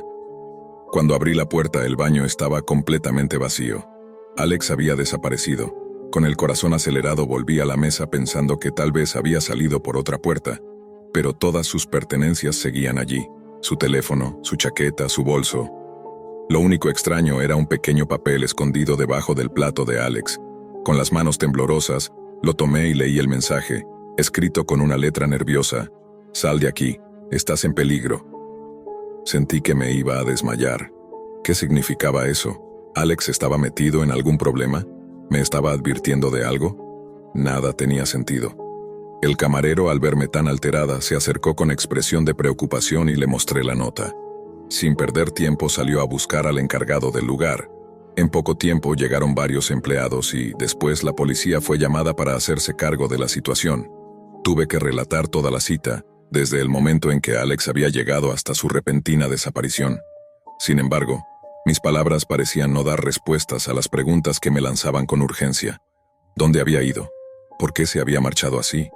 Speaker 1: Cuando abrí la puerta, el baño estaba completamente vacío. Alex había desaparecido. Con el corazón acelerado volví a la mesa pensando que tal vez había salido por otra puerta, pero todas sus pertenencias seguían allí. Su teléfono, su chaqueta, su bolso. Lo único extraño era un pequeño papel escondido debajo del plato de Alex. Con las manos temblorosas, lo tomé y leí el mensaje, escrito con una letra nerviosa. «Sal de aquí, estás en peligro». Sentí que me iba a desmayar. ¿Qué significaba eso? ¿Alex estaba metido en algún problema? ¿Me estaba advirtiendo de algo? Nada tenía sentido. El camarero, al verme tan alterada, se acercó con expresión de preocupación y le mostré la nota. Sin perder tiempo salió a buscar al encargado del lugar. En poco tiempo llegaron varios empleados y, después, la policía fue llamada para hacerse cargo de la situación. Tuve que relatar toda la cita, desde el momento en que Alex había llegado hasta su repentina desaparición. Sin embargo, mis palabras parecían no dar respuestas a las preguntas que me lanzaban con urgencia. ¿Dónde había ido? ¿Por qué se había marchado así?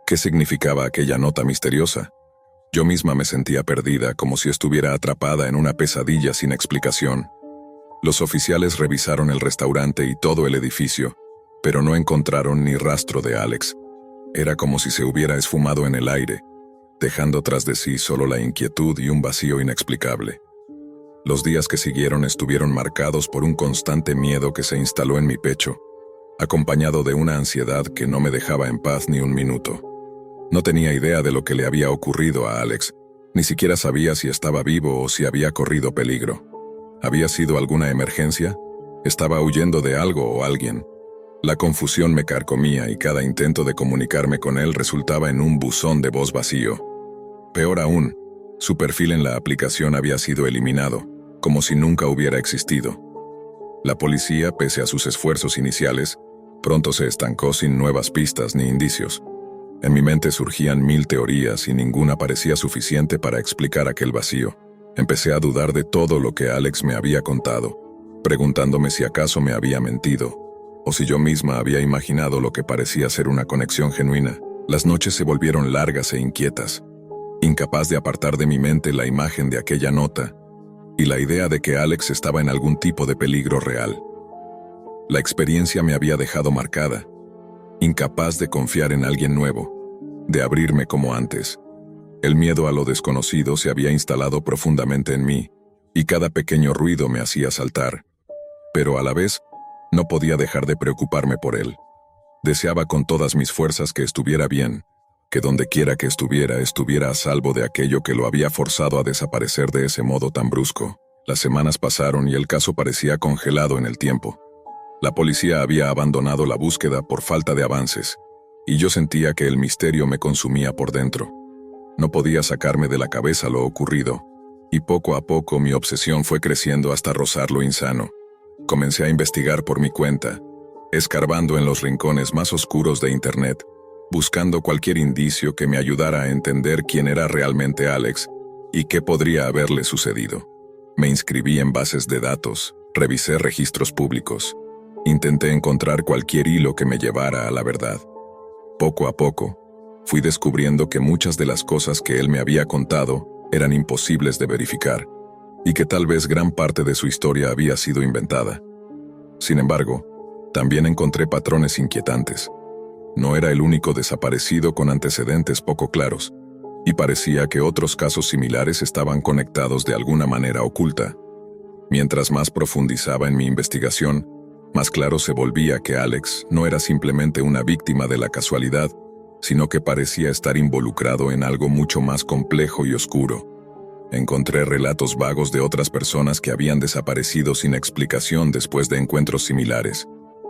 Speaker 1: ¿Qué significaba aquella nota misteriosa? Yo misma me sentía perdida, como si estuviera atrapada en una pesadilla sin explicación. Los oficiales revisaron el restaurante y todo el edificio, pero no encontraron ni rastro de Alex. Era como si se hubiera esfumado en el aire, dejando tras de sí solo la inquietud y un vacío inexplicable. Los días que siguieron estuvieron marcados por un constante miedo que se instaló en mi pecho, acompañado de una ansiedad que no me dejaba en paz ni un minuto. No tenía idea de lo que le había ocurrido a Alex, ni siquiera sabía si estaba vivo o si había corrido peligro. ¿Había sido alguna emergencia? ¿Estaba huyendo de algo o alguien? La confusión me carcomía y cada intento de comunicarme con él resultaba en un buzón de voz vacío. Peor aún, su perfil en la aplicación había sido eliminado, como si nunca hubiera existido. La policía, pese a sus esfuerzos iniciales, pronto se estancó sin nuevas pistas ni indicios. En mi mente surgían 1000 teorías y ninguna parecía suficiente para explicar aquel vacío. Empecé a dudar de todo lo que Alex me había contado, preguntándome si acaso me había mentido, o si yo misma había imaginado lo que parecía ser una conexión genuina. Las noches se volvieron largas e inquietas, incapaz de apartar de mi mente la imagen de aquella nota y la idea de que Alex estaba en algún tipo de peligro real. La experiencia me había dejado marcada, incapaz de confiar en alguien nuevo, de abrirme como antes. El miedo a lo desconocido se había instalado profundamente en mí, y cada pequeño ruido me hacía saltar. Pero a la vez, no podía dejar de preocuparme por él. Deseaba con todas mis fuerzas que estuviera bien, que dondequiera que estuviera a salvo de aquello que lo había forzado a desaparecer de ese modo tan brusco. Las semanas pasaron y el caso parecía congelado en el tiempo. La policía había abandonado la búsqueda por falta de avances, y yo sentía que el misterio me consumía por dentro. No podía sacarme de la cabeza lo ocurrido, y poco a poco mi obsesión fue creciendo hasta rozar lo insano. Comencé a investigar por mi cuenta, escarbando en los rincones más oscuros de Internet, buscando cualquier indicio que me ayudara a entender quién era realmente Alex y qué podría haberle sucedido. Me inscribí en bases de datos, revisé registros públicos, intenté encontrar cualquier hilo que me llevara a la verdad. Poco a poco, fui descubriendo que muchas de las cosas que él me había contado eran imposibles de verificar, y que tal vez gran parte de su historia había sido inventada. Sin embargo, también encontré patrones inquietantes. No era el único desaparecido con antecedentes poco claros, y parecía que otros casos similares estaban conectados de alguna manera oculta. Mientras más profundizaba en mi investigación, más claro se volvía que Alex no era simplemente una víctima de la casualidad, sino que parecía estar involucrado en algo mucho más complejo y oscuro. Encontré relatos vagos de otras personas que habían desaparecido sin explicación después de encuentros similares.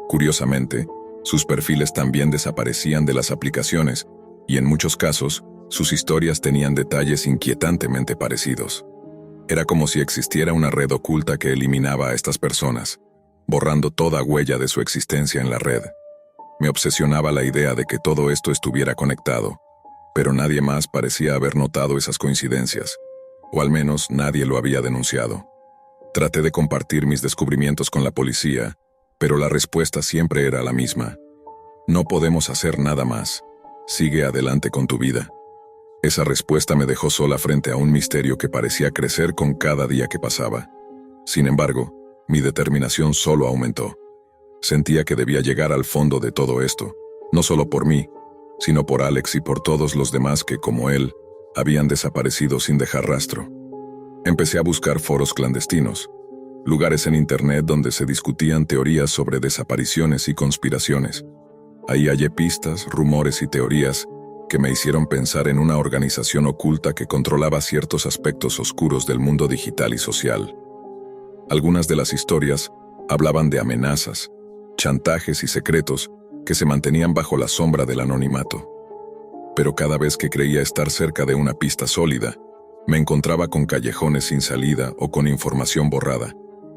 Speaker 1: Curiosamente, sus perfiles también desaparecían de las aplicaciones, y en muchos casos, sus historias tenían detalles inquietantemente parecidos. Era como si existiera una red oculta que eliminaba a estas personas, borrando toda huella de su existencia en la red. Me obsesionaba la idea de que todo esto estuviera conectado, pero nadie más parecía haber notado esas coincidencias, o al menos nadie lo había denunciado. Traté de compartir mis descubrimientos con la policía, pero la respuesta siempre era la misma. No podemos hacer nada más. Sigue adelante con tu vida. Esa respuesta me dejó sola frente a un misterio que parecía crecer con cada día que pasaba. Sin embargo, mi determinación solo aumentó. Sentía que debía llegar al fondo de todo esto, no solo por mí, sino por Alex y por todos los demás que, como él, habían desaparecido sin dejar rastro. Empecé a buscar foros clandestinos, lugares en Internet donde se discutían teorías sobre desapariciones y conspiraciones. Ahí hallé pistas, rumores y teorías que me hicieron pensar en una organización oculta que controlaba ciertos aspectos oscuros del mundo digital y social. Algunas de las historias hablaban de amenazas, chantajes y secretos que se mantenían bajo la sombra del anonimato. pero cada vez que creía estar cerca de una pista sólida, me encontraba con callejones sin salida o con información borrada,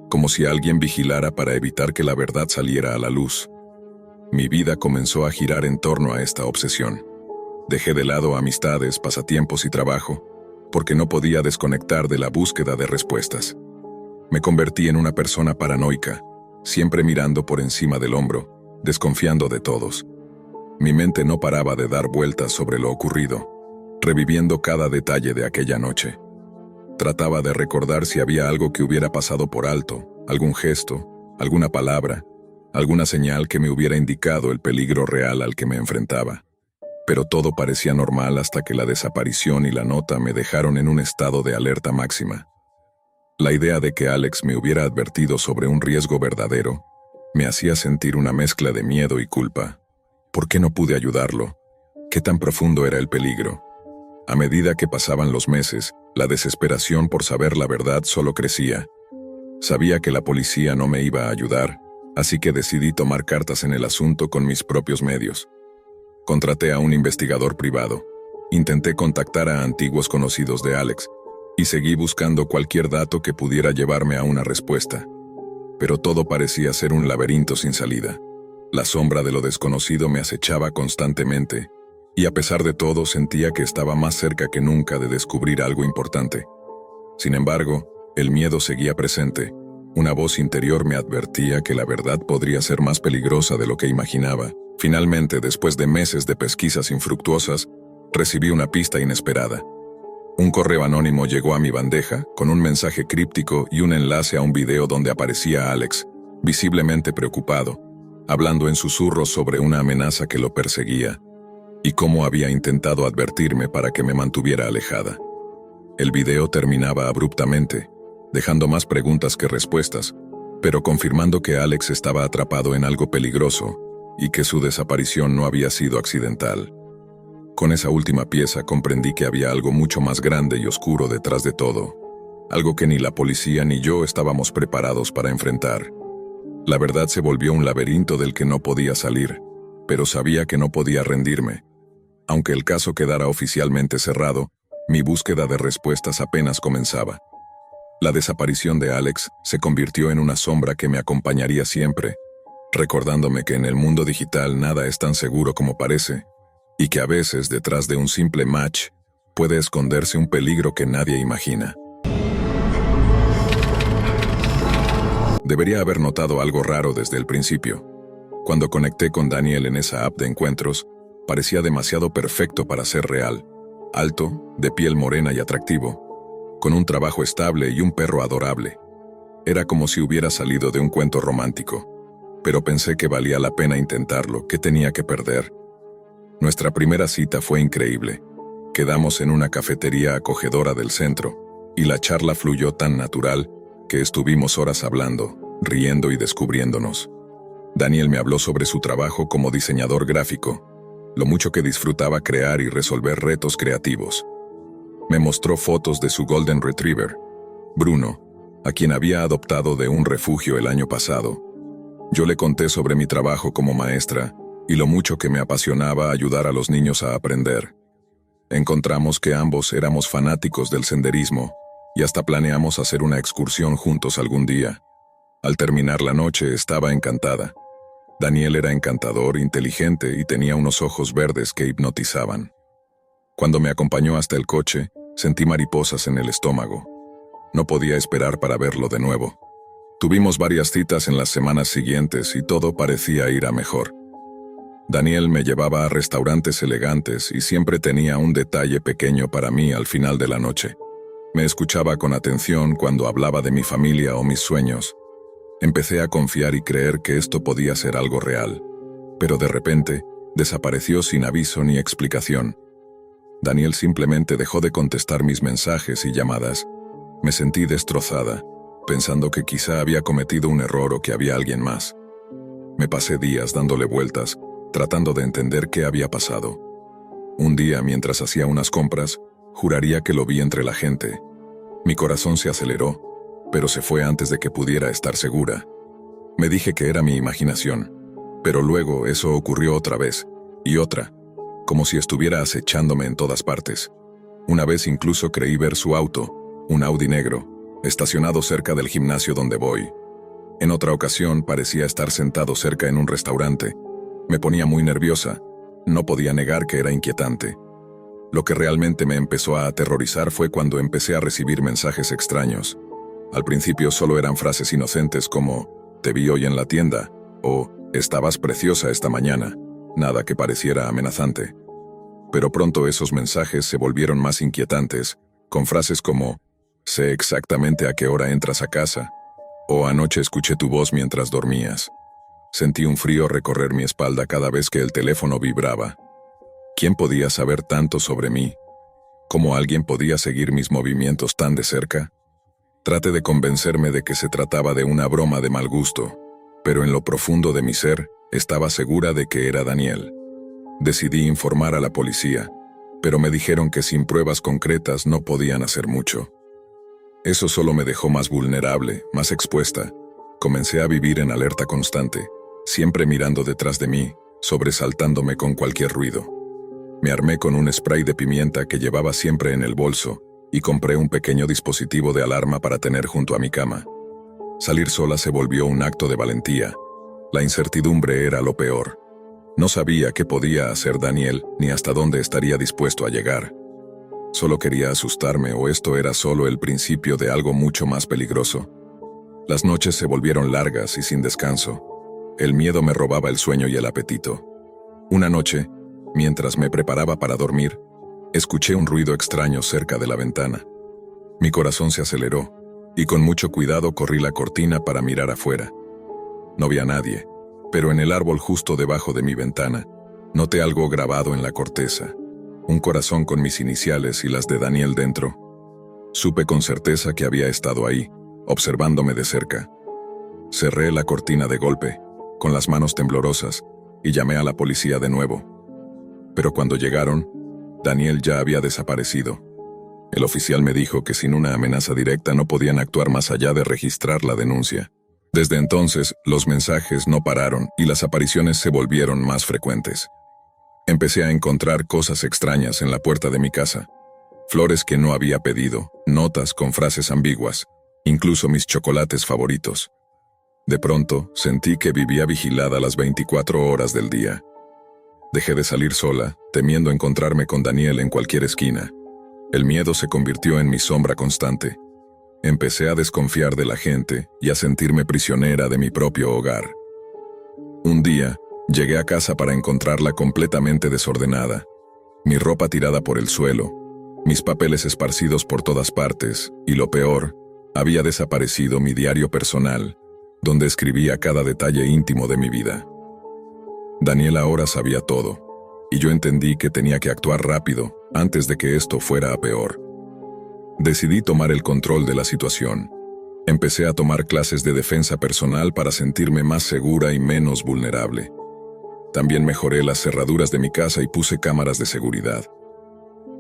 Speaker 1: como si alguien vigilara para evitar que la verdad saliera a la luz. Mi vida comenzó a girar en torno a esta obsesión. Dejé de lado amistades, pasatiempos y trabajo, porque no podía desconectar de la búsqueda de respuestas. Me convertí en una persona paranoica, siempre mirando por encima del hombro, desconfiando de todos. Mi mente no paraba de dar vueltas sobre lo ocurrido, reviviendo cada detalle de aquella noche. Trataba de recordar si había algo que hubiera pasado por alto, algún gesto, alguna palabra, alguna señal que me hubiera indicado el peligro real al que me enfrentaba. Pero todo parecía normal hasta que la desaparición y la nota me dejaron en un estado de alerta máxima. La idea de que Alex me hubiera advertido sobre un riesgo verdadero me hacía sentir una mezcla de miedo y culpa. ¿Por qué no pude ayudarlo? ¿Qué tan profundo era el peligro? A medida que pasaban los meses, la desesperación por saber la verdad solo crecía. Sabía que la policía no me iba a ayudar, así que decidí tomar cartas en el asunto con mis propios medios. Contraté a un investigador privado. Intenté contactar a antiguos conocidos de Alex y seguí buscando cualquier dato que pudiera llevarme a una respuesta. Pero todo parecía ser un laberinto sin salida. La sombra de lo desconocido me acechaba constantemente, y a pesar de todo sentía que estaba más cerca que nunca de descubrir algo importante. Sin embargo, el miedo seguía presente. Una voz interior me advertía que la verdad podría ser más peligrosa de lo que imaginaba. Finalmente, después de meses de pesquisas infructuosas, recibí una pista inesperada. Un correo anónimo llegó a mi bandeja con un mensaje críptico y un enlace a un video donde aparecía Alex, visiblemente preocupado, hablando en susurros sobre una amenaza que lo perseguía y cómo había intentado advertirme para que me mantuviera alejada. El video terminaba abruptamente, dejando más preguntas que respuestas, pero confirmando que Alex estaba atrapado en algo peligroso y que su desaparición no había sido accidental. Con esa última pieza comprendí que había algo mucho más grande y oscuro detrás de todo, algo que ni la policía ni yo estábamos preparados para enfrentar. La verdad se volvió un laberinto del que no podía salir, pero sabía que no podía rendirme. Aunque el caso quedara oficialmente cerrado, mi búsqueda de respuestas apenas comenzaba. La desaparición de Alex se convirtió en una sombra que me acompañaría siempre, recordándome que en el mundo digital nada es tan seguro como parece, y que a veces detrás de un simple match puede esconderse un peligro que nadie imagina. Debería haber notado algo raro desde el principio. Cuando conecté con Daniel en esa app de encuentros, parecía demasiado perfecto para ser real. Alto, de piel morena y atractivo, con un trabajo estable y un perro adorable. Era como si hubiera salido de un cuento romántico. Pero pensé que valía la pena intentarlo, que tenía que perder. Nuestra primera cita fue increíble. Quedamos en una cafetería acogedora del centro, y la charla fluyó tan natural que estuvimos horas hablando, riendo y descubriéndonos. Daniel me habló sobre su trabajo como diseñador gráfico, lo mucho que disfrutaba crear y resolver retos creativos. Me mostró fotos de su Golden Retriever, Bruno, a quien había adoptado de un refugio el año pasado. Yo le conté sobre mi trabajo como maestra y lo mucho que me apasionaba ayudar a los niños a aprender. Encontramos que ambos éramos fanáticos del senderismo y hasta planeamos hacer una excursión juntos algún día. Al terminar la noche estaba encantada. Daniel era encantador, inteligente y tenía unos ojos verdes que hipnotizaban. Cuando me acompañó hasta el coche, sentí mariposas en el estómago. No podía esperar para verlo de nuevo. Tuvimos varias citas en las semanas siguientes y todo parecía ir a mejor. Daniel me llevaba a restaurantes elegantes y siempre tenía un detalle pequeño para mí al final de la noche. Me escuchaba con atención cuando hablaba de mi familia o mis sueños. Empecé a confiar y creer que esto podía ser algo real, pero de repente desapareció sin aviso ni explicación. Daniel simplemente dejó de contestar mis mensajes y llamadas. Me sentí destrozada, pensando que quizá había cometido un error o que había alguien más. Me pasé días dándole vueltas, tratando de entender qué había pasado. Un día, mientras hacía unas compras, juraría que lo vi entre la gente. Mi corazón se aceleró, pero se fue antes de que pudiera estar segura. Me dije que era mi imaginación, pero luego eso ocurrió otra vez, y otra. como si estuviera acechándome en todas partes. Una vez incluso creí ver su auto, un Audi negro, estacionado cerca del gimnasio donde voy. En otra ocasión parecía estar sentado cerca en un restaurante. Me ponía muy nerviosa. No podía negar que era inquietante. Lo que realmente me empezó a aterrorizar fue cuando empecé a recibir mensajes extraños. Al principio solo eran frases inocentes como «Te vi hoy en la tienda» o «Estabas preciosa esta mañana», nada que pareciera amenazante. Pero pronto esos mensajes se volvieron más inquietantes, con frases como «Sé exactamente a qué hora entras a casa» o «Anoche escuché tu voz mientras dormías». Sentí un frío recorrer mi espalda cada vez que el teléfono vibraba. ¿Quién podía saber tanto sobre mí? ¿Cómo alguien podía seguir mis movimientos tan de cerca? Traté de convencerme de que se trataba de una broma de mal gusto, pero en lo profundo de mi ser estaba segura de que era Daniel. Decidí informar a la policía, pero me dijeron que sin pruebas concretas no podían hacer mucho. Eso solo me dejó más vulnerable, más expuesta. Comencé a vivir en alerta constante, siempre mirando detrás de mí, sobresaltándome con cualquier ruido. Me armé con un spray de pimienta que llevaba siempre en el bolso y compré un pequeño dispositivo de alarma para tener junto a mi cama. Salir sola se volvió un acto de valentía. La incertidumbre era lo peor. No sabía qué podía hacer Daniel ni hasta dónde estaría dispuesto a llegar. Solo quería asustarme o esto era solo el principio de algo mucho más peligroso. Las noches se volvieron largas y sin descanso. El miedo me robaba el sueño y el apetito. Una noche, mientras me preparaba para dormir, escuché un ruido extraño cerca de la ventana. Mi corazón se aceleró, y con mucho cuidado corrí la cortina para mirar afuera. No vi a nadie, pero en el árbol justo debajo de mi ventana, noté algo grabado en la corteza. Un corazón con mis iniciales y las de Daniel dentro. Supe con certeza que había estado ahí, observándome de cerca. Cerré la cortina de golpe, con las manos temblorosas, y llamé a la policía de nuevo. Pero cuando llegaron, Daniel ya había desaparecido. El oficial me dijo que sin una amenaza directa no podían actuar más allá de registrar la denuncia. Desde entonces, los mensajes no pararon y las apariciones se volvieron más frecuentes. Empecé a encontrar cosas extrañas en la puerta de mi casa. Flores que no había pedido, notas con frases ambiguas, incluso mis chocolates favoritos. De pronto, sentí que vivía vigilada las 24 horas del día. Dejé de salir sola, temiendo encontrarme con Daniel en cualquier esquina. El miedo se convirtió en mi sombra constante. Empecé a desconfiar de la gente y a sentirme prisionera de mi propio hogar. Un día, llegué a casa para encontrarla completamente desordenada. Mi ropa tirada por el suelo, mis papeles esparcidos por todas partes, y lo peor, había desaparecido mi diario personal, donde escribía cada detalle íntimo de mi vida. Daniel ahora sabía todo, y yo entendí que tenía que actuar rápido antes de que esto fuera a peor. Decidí tomar el control de la situación. Empecé a tomar clases de defensa personal para sentirme más segura y menos vulnerable. También mejoré las cerraduras de mi casa y puse cámaras de seguridad.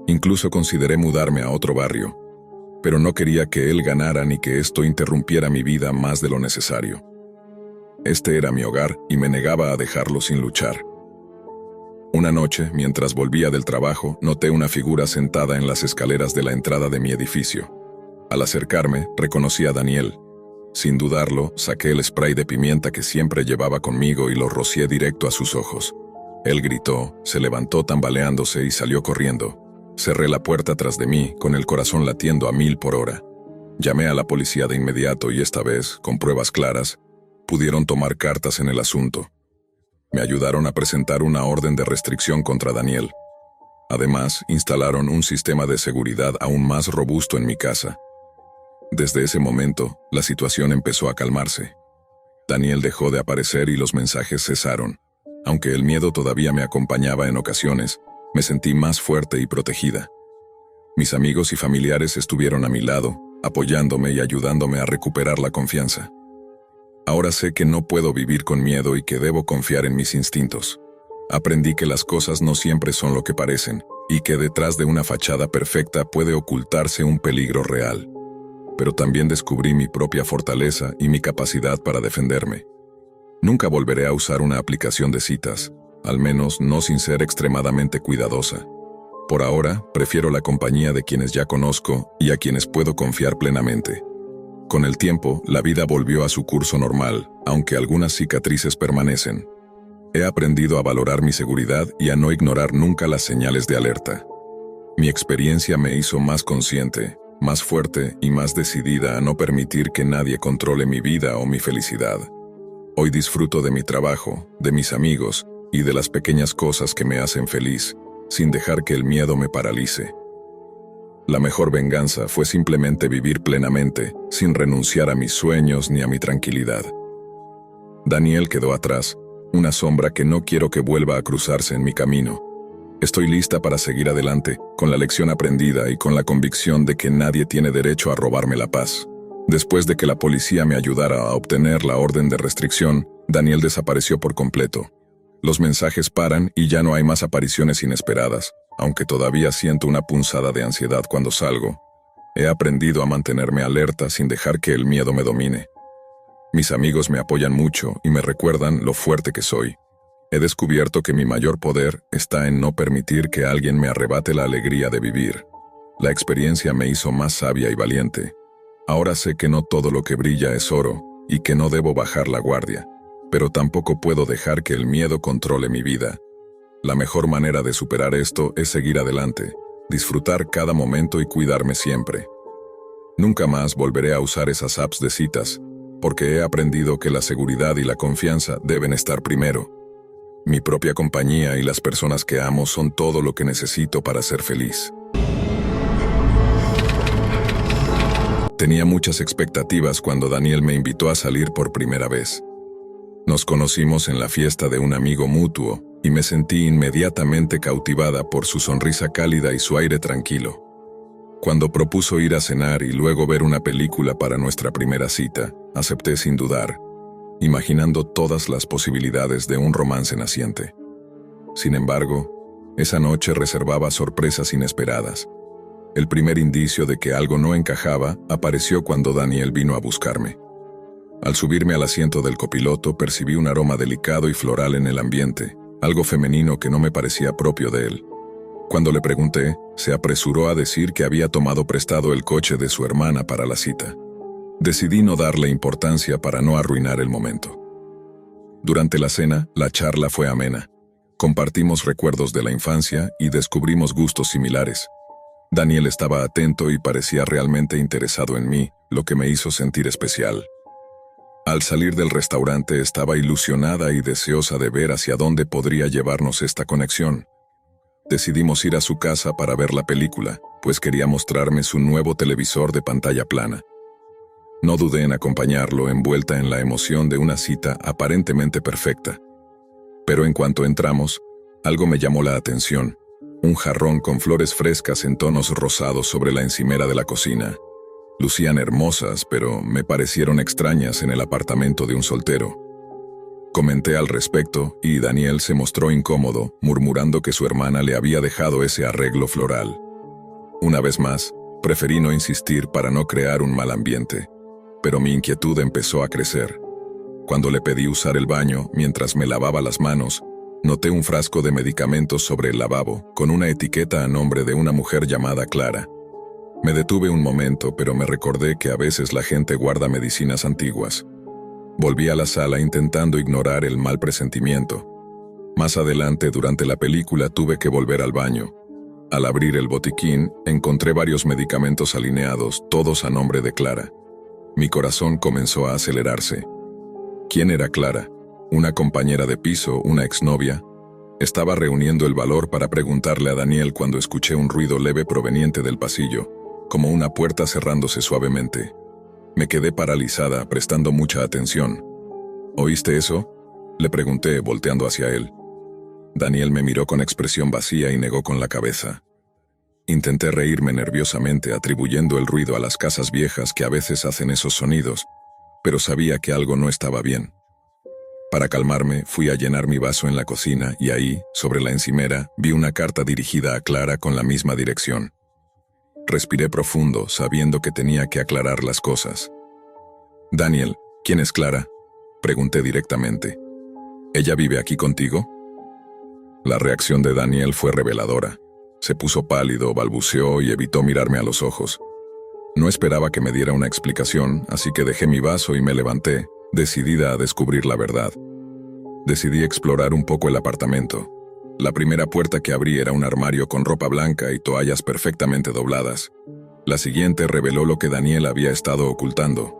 Speaker 1: Incluso consideré mudarme a otro barrio, pero no quería que él ganara ni que esto interrumpiera mi vida más de lo necesario. Este era mi hogar y me negaba a dejarlo sin luchar. Una noche, mientras volvía del trabajo, noté una figura sentada en las escaleras de la entrada de mi edificio. Al acercarme, reconocí a Daniel. Sin dudarlo, saqué el spray de pimienta que siempre llevaba conmigo y lo rocié directo a sus ojos. Él gritó, se levantó tambaleándose y salió corriendo. Cerré la puerta tras de mí, con el corazón latiendo a 1000 por hora. Llamé a la policía de inmediato y esta vez, con pruebas claras, pudieron tomar cartas en el asunto. Me ayudaron a presentar una orden de restricción contra Daniel. Además, instalaron un sistema de seguridad aún más robusto en mi casa. Desde ese momento, la situación empezó a calmarse. Daniel dejó de aparecer y los mensajes cesaron. Aunque el miedo todavía me acompañaba en ocasiones, me sentí más fuerte y protegida. Mis amigos y familiares estuvieron a mi lado, apoyándome y ayudándome a recuperar la confianza. Ahora sé que no puedo vivir con miedo y que debo confiar en mis instintos. Aprendí que las cosas no siempre son lo que parecen, y que detrás de una fachada perfecta puede ocultarse un peligro real. Pero también descubrí mi propia fortaleza y mi capacidad para defenderme. Nunca volveré a usar una aplicación de citas, al menos no sin ser extremadamente cuidadosa. Por ahora, prefiero la compañía de quienes ya conozco y a quienes puedo confiar plenamente. Con el tiempo, la vida volvió a su curso normal, aunque algunas cicatrices permanecen. He aprendido a valorar mi seguridad y a no ignorar nunca las señales de alerta. Mi experiencia me hizo más consciente, más fuerte y más decidida a no permitir que nadie controle mi vida o mi felicidad. Hoy disfruto de mi trabajo, de mis amigos y de las pequeñas cosas que me hacen feliz, sin dejar que el miedo me paralice. La mejor venganza fue simplemente vivir plenamente, sin renunciar a mis sueños ni a mi tranquilidad. Daniel quedó atrás, una sombra que no quiero que vuelva a cruzarse en mi camino. Estoy lista para seguir adelante, con la lección aprendida y con la convicción de que nadie tiene derecho a robarme la paz. Después de que la policía me ayudara a obtener la orden de restricción, Daniel desapareció por completo. Los mensajes paran y ya no hay más apariciones inesperadas, aunque todavía siento una punzada de ansiedad cuando salgo. He aprendido a mantenerme alerta sin dejar que el miedo me domine. Mis amigos me apoyan mucho y me recuerdan lo fuerte que soy. He descubierto que mi mayor poder está en no permitir que alguien me arrebate la alegría de vivir. La experiencia me hizo más sabia y valiente. Ahora sé que no todo lo que brilla es oro y que no debo bajar la guardia, pero tampoco puedo dejar que el miedo controle mi vida. La mejor manera de superar esto es seguir adelante, disfrutar cada momento y cuidarme siempre. Nunca más volveré a usar esas apps de citas, porque he aprendido que la seguridad y la confianza deben estar primero. Mi propia compañía y las personas que amo son todo lo que necesito para ser feliz. Tenía muchas expectativas cuando Daniel me invitó a salir por primera vez. Nos conocimos en la fiesta de un amigo mutuo y me sentí inmediatamente cautivada por su sonrisa cálida y su aire tranquilo. Cuando propuso ir a cenar y luego ver una película para nuestra primera cita, acepté sin dudar, imaginando todas las posibilidades de un romance naciente. Sin embargo, esa noche reservaba sorpresas inesperadas. El primer indicio de que algo no encajaba apareció cuando Daniel vino a buscarme. Al subirme al asiento del copiloto, percibí un aroma delicado y floral en el ambiente, algo femenino que no me parecía propio de él. Cuando le pregunté, se apresuró a decir que había tomado prestado el coche de su hermana para la cita. Decidí no darle importancia para no arruinar el momento. Durante la cena, la charla fue amena. Compartimos recuerdos de la infancia y descubrimos gustos similares. Daniel estaba atento y parecía realmente interesado en mí, lo que me hizo sentir especial. Al salir del restaurante estaba ilusionada y deseosa de ver hacia dónde podría llevarnos esta conexión. Decidimos ir a su casa para ver la película, pues quería mostrarme su nuevo televisor de pantalla plana. No dudé en acompañarlo envuelta en la emoción de una cita aparentemente perfecta. Pero en cuanto entramos, algo me llamó la atención. Un jarrón con flores frescas en tonos rosados sobre la encimera de la cocina. Lucían hermosas, pero me parecieron extrañas en el apartamento de un soltero. Comenté al respecto y Daniel se mostró incómodo, murmurando que su hermana le había dejado ese arreglo floral. Una vez más, preferí no insistir para no crear un mal ambiente, pero mi inquietud empezó a crecer. Cuando le pedí usar el baño mientras me lavaba las manos, noté un frasco de medicamentos sobre el lavabo, con una etiqueta a nombre de una mujer llamada Clara. Me detuve un momento, pero me recordé que a veces la gente guarda medicinas antiguas. Volví a la sala intentando ignorar el mal presentimiento. Más adelante, durante la película, tuve que volver al baño. Al abrir el botiquín, encontré varios medicamentos alineados, todos a nombre de Clara. Mi corazón comenzó a acelerarse. ¿Quién era Clara? ¿Una compañera de piso, una exnovia? Estaba reuniendo el valor para preguntarle a Daniel cuando escuché un ruido leve proveniente del pasillo, como una puerta cerrándose suavemente. Me quedé paralizada, prestando mucha atención. ¿Oíste eso?, le pregunté, volteando hacia él. Daniel me miró con expresión vacía y negó con la cabeza. Intenté reírme nerviosamente, atribuyendo el ruido a las casas viejas que a veces hacen esos sonidos, pero sabía que algo no estaba bien. Para calmarme, fui a llenar mi vaso en la cocina y ahí, sobre la encimera, vi una carta dirigida a Clara con la misma dirección. Respiré profundo, sabiendo que tenía que aclarar las cosas. «Daniel, ¿quién es Clara?», pregunté directamente. «¿Ella vive aquí contigo?». La reacción de Daniel fue reveladora. Se puso pálido, balbuceó y evitó mirarme a los ojos. No esperaba que me diera una explicación, así que dejé mi vaso y me levanté, decidida a descubrir la verdad. Decidí explorar un poco el apartamento. La primera puerta que abrí era un armario con ropa blanca y toallas perfectamente dobladas. La siguiente reveló lo que Daniel había estado ocultando.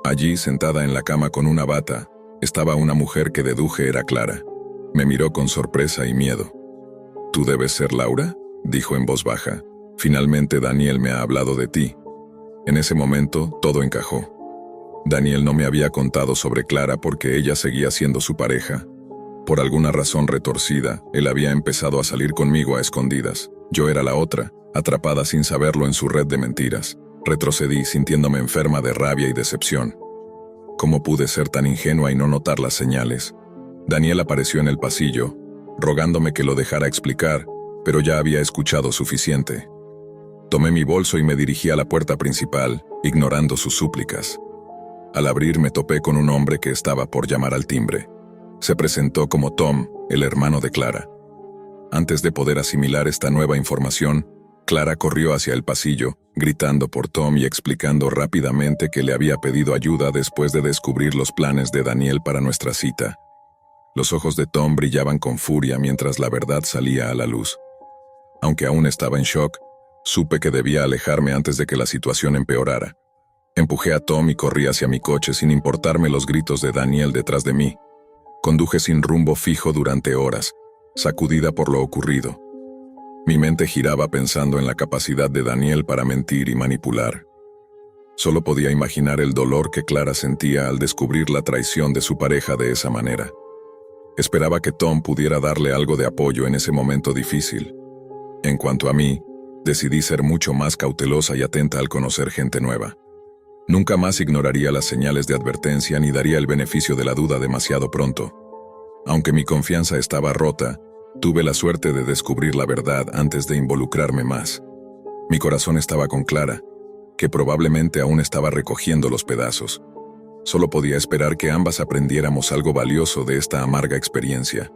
Speaker 1: Allí, sentada en la cama con una bata, estaba una mujer que deduje era Clara. Me miró con sorpresa y miedo. «¿Tú debes ser Laura?», dijo en voz baja. «Finalmente Daniel me ha hablado de ti». En ese momento, todo encajó. Daniel no me había contado sobre Clara porque ella seguía siendo su pareja. Por alguna razón retorcida, él había empezado a salir conmigo a escondidas. Yo era la otra, atrapada sin saberlo en su red de mentiras. Retrocedí sintiéndome enferma de rabia y decepción. ¿Cómo pude ser tan ingenua y no notar las señales? Daniel apareció en el pasillo, rogándome que lo dejara explicar, pero ya había escuchado suficiente. Tomé mi bolso y me dirigí a la puerta principal, ignorando sus súplicas. Al abrir me topé con un hombre que estaba por llamar al timbre. Se presentó como Tom, el hermano de Clara. Antes de poder asimilar esta nueva información, Clara corrió hacia el pasillo, gritando por Tom y explicando rápidamente que le había pedido ayuda después de descubrir los planes de Daniel para nuestra cita. Los ojos de Tom brillaban con furia mientras la verdad salía a la luz. Aunque aún estaba en shock, supe que debía alejarme antes de que la situación empeorara. Empujé a Tom y corrí hacia mi coche sin importarme los gritos de Daniel detrás de mí. Conduje sin rumbo fijo durante horas, sacudida por lo ocurrido. Mi mente giraba pensando en la capacidad de Daniel para mentir y manipular. Solo podía imaginar el dolor que Clara sentía al descubrir la traición de su pareja de esa manera. Esperaba que Tom pudiera darle algo de apoyo en ese momento difícil. En cuanto a mí, decidí ser mucho más cautelosa y atenta al conocer gente nueva. Nunca más ignoraría las señales de advertencia ni daría el beneficio de la duda demasiado pronto. Aunque mi confianza estaba rota, tuve la suerte de descubrir la verdad antes de involucrarme más. Mi corazón estaba con Clara, que probablemente aún estaba recogiendo los pedazos. Solo podía esperar que ambas aprendiéramos algo valioso de esta amarga experiencia.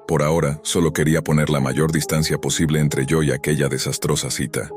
Speaker 1: Por ahora, solo quería poner la mayor distancia posible entre yo y aquella desastrosa cita.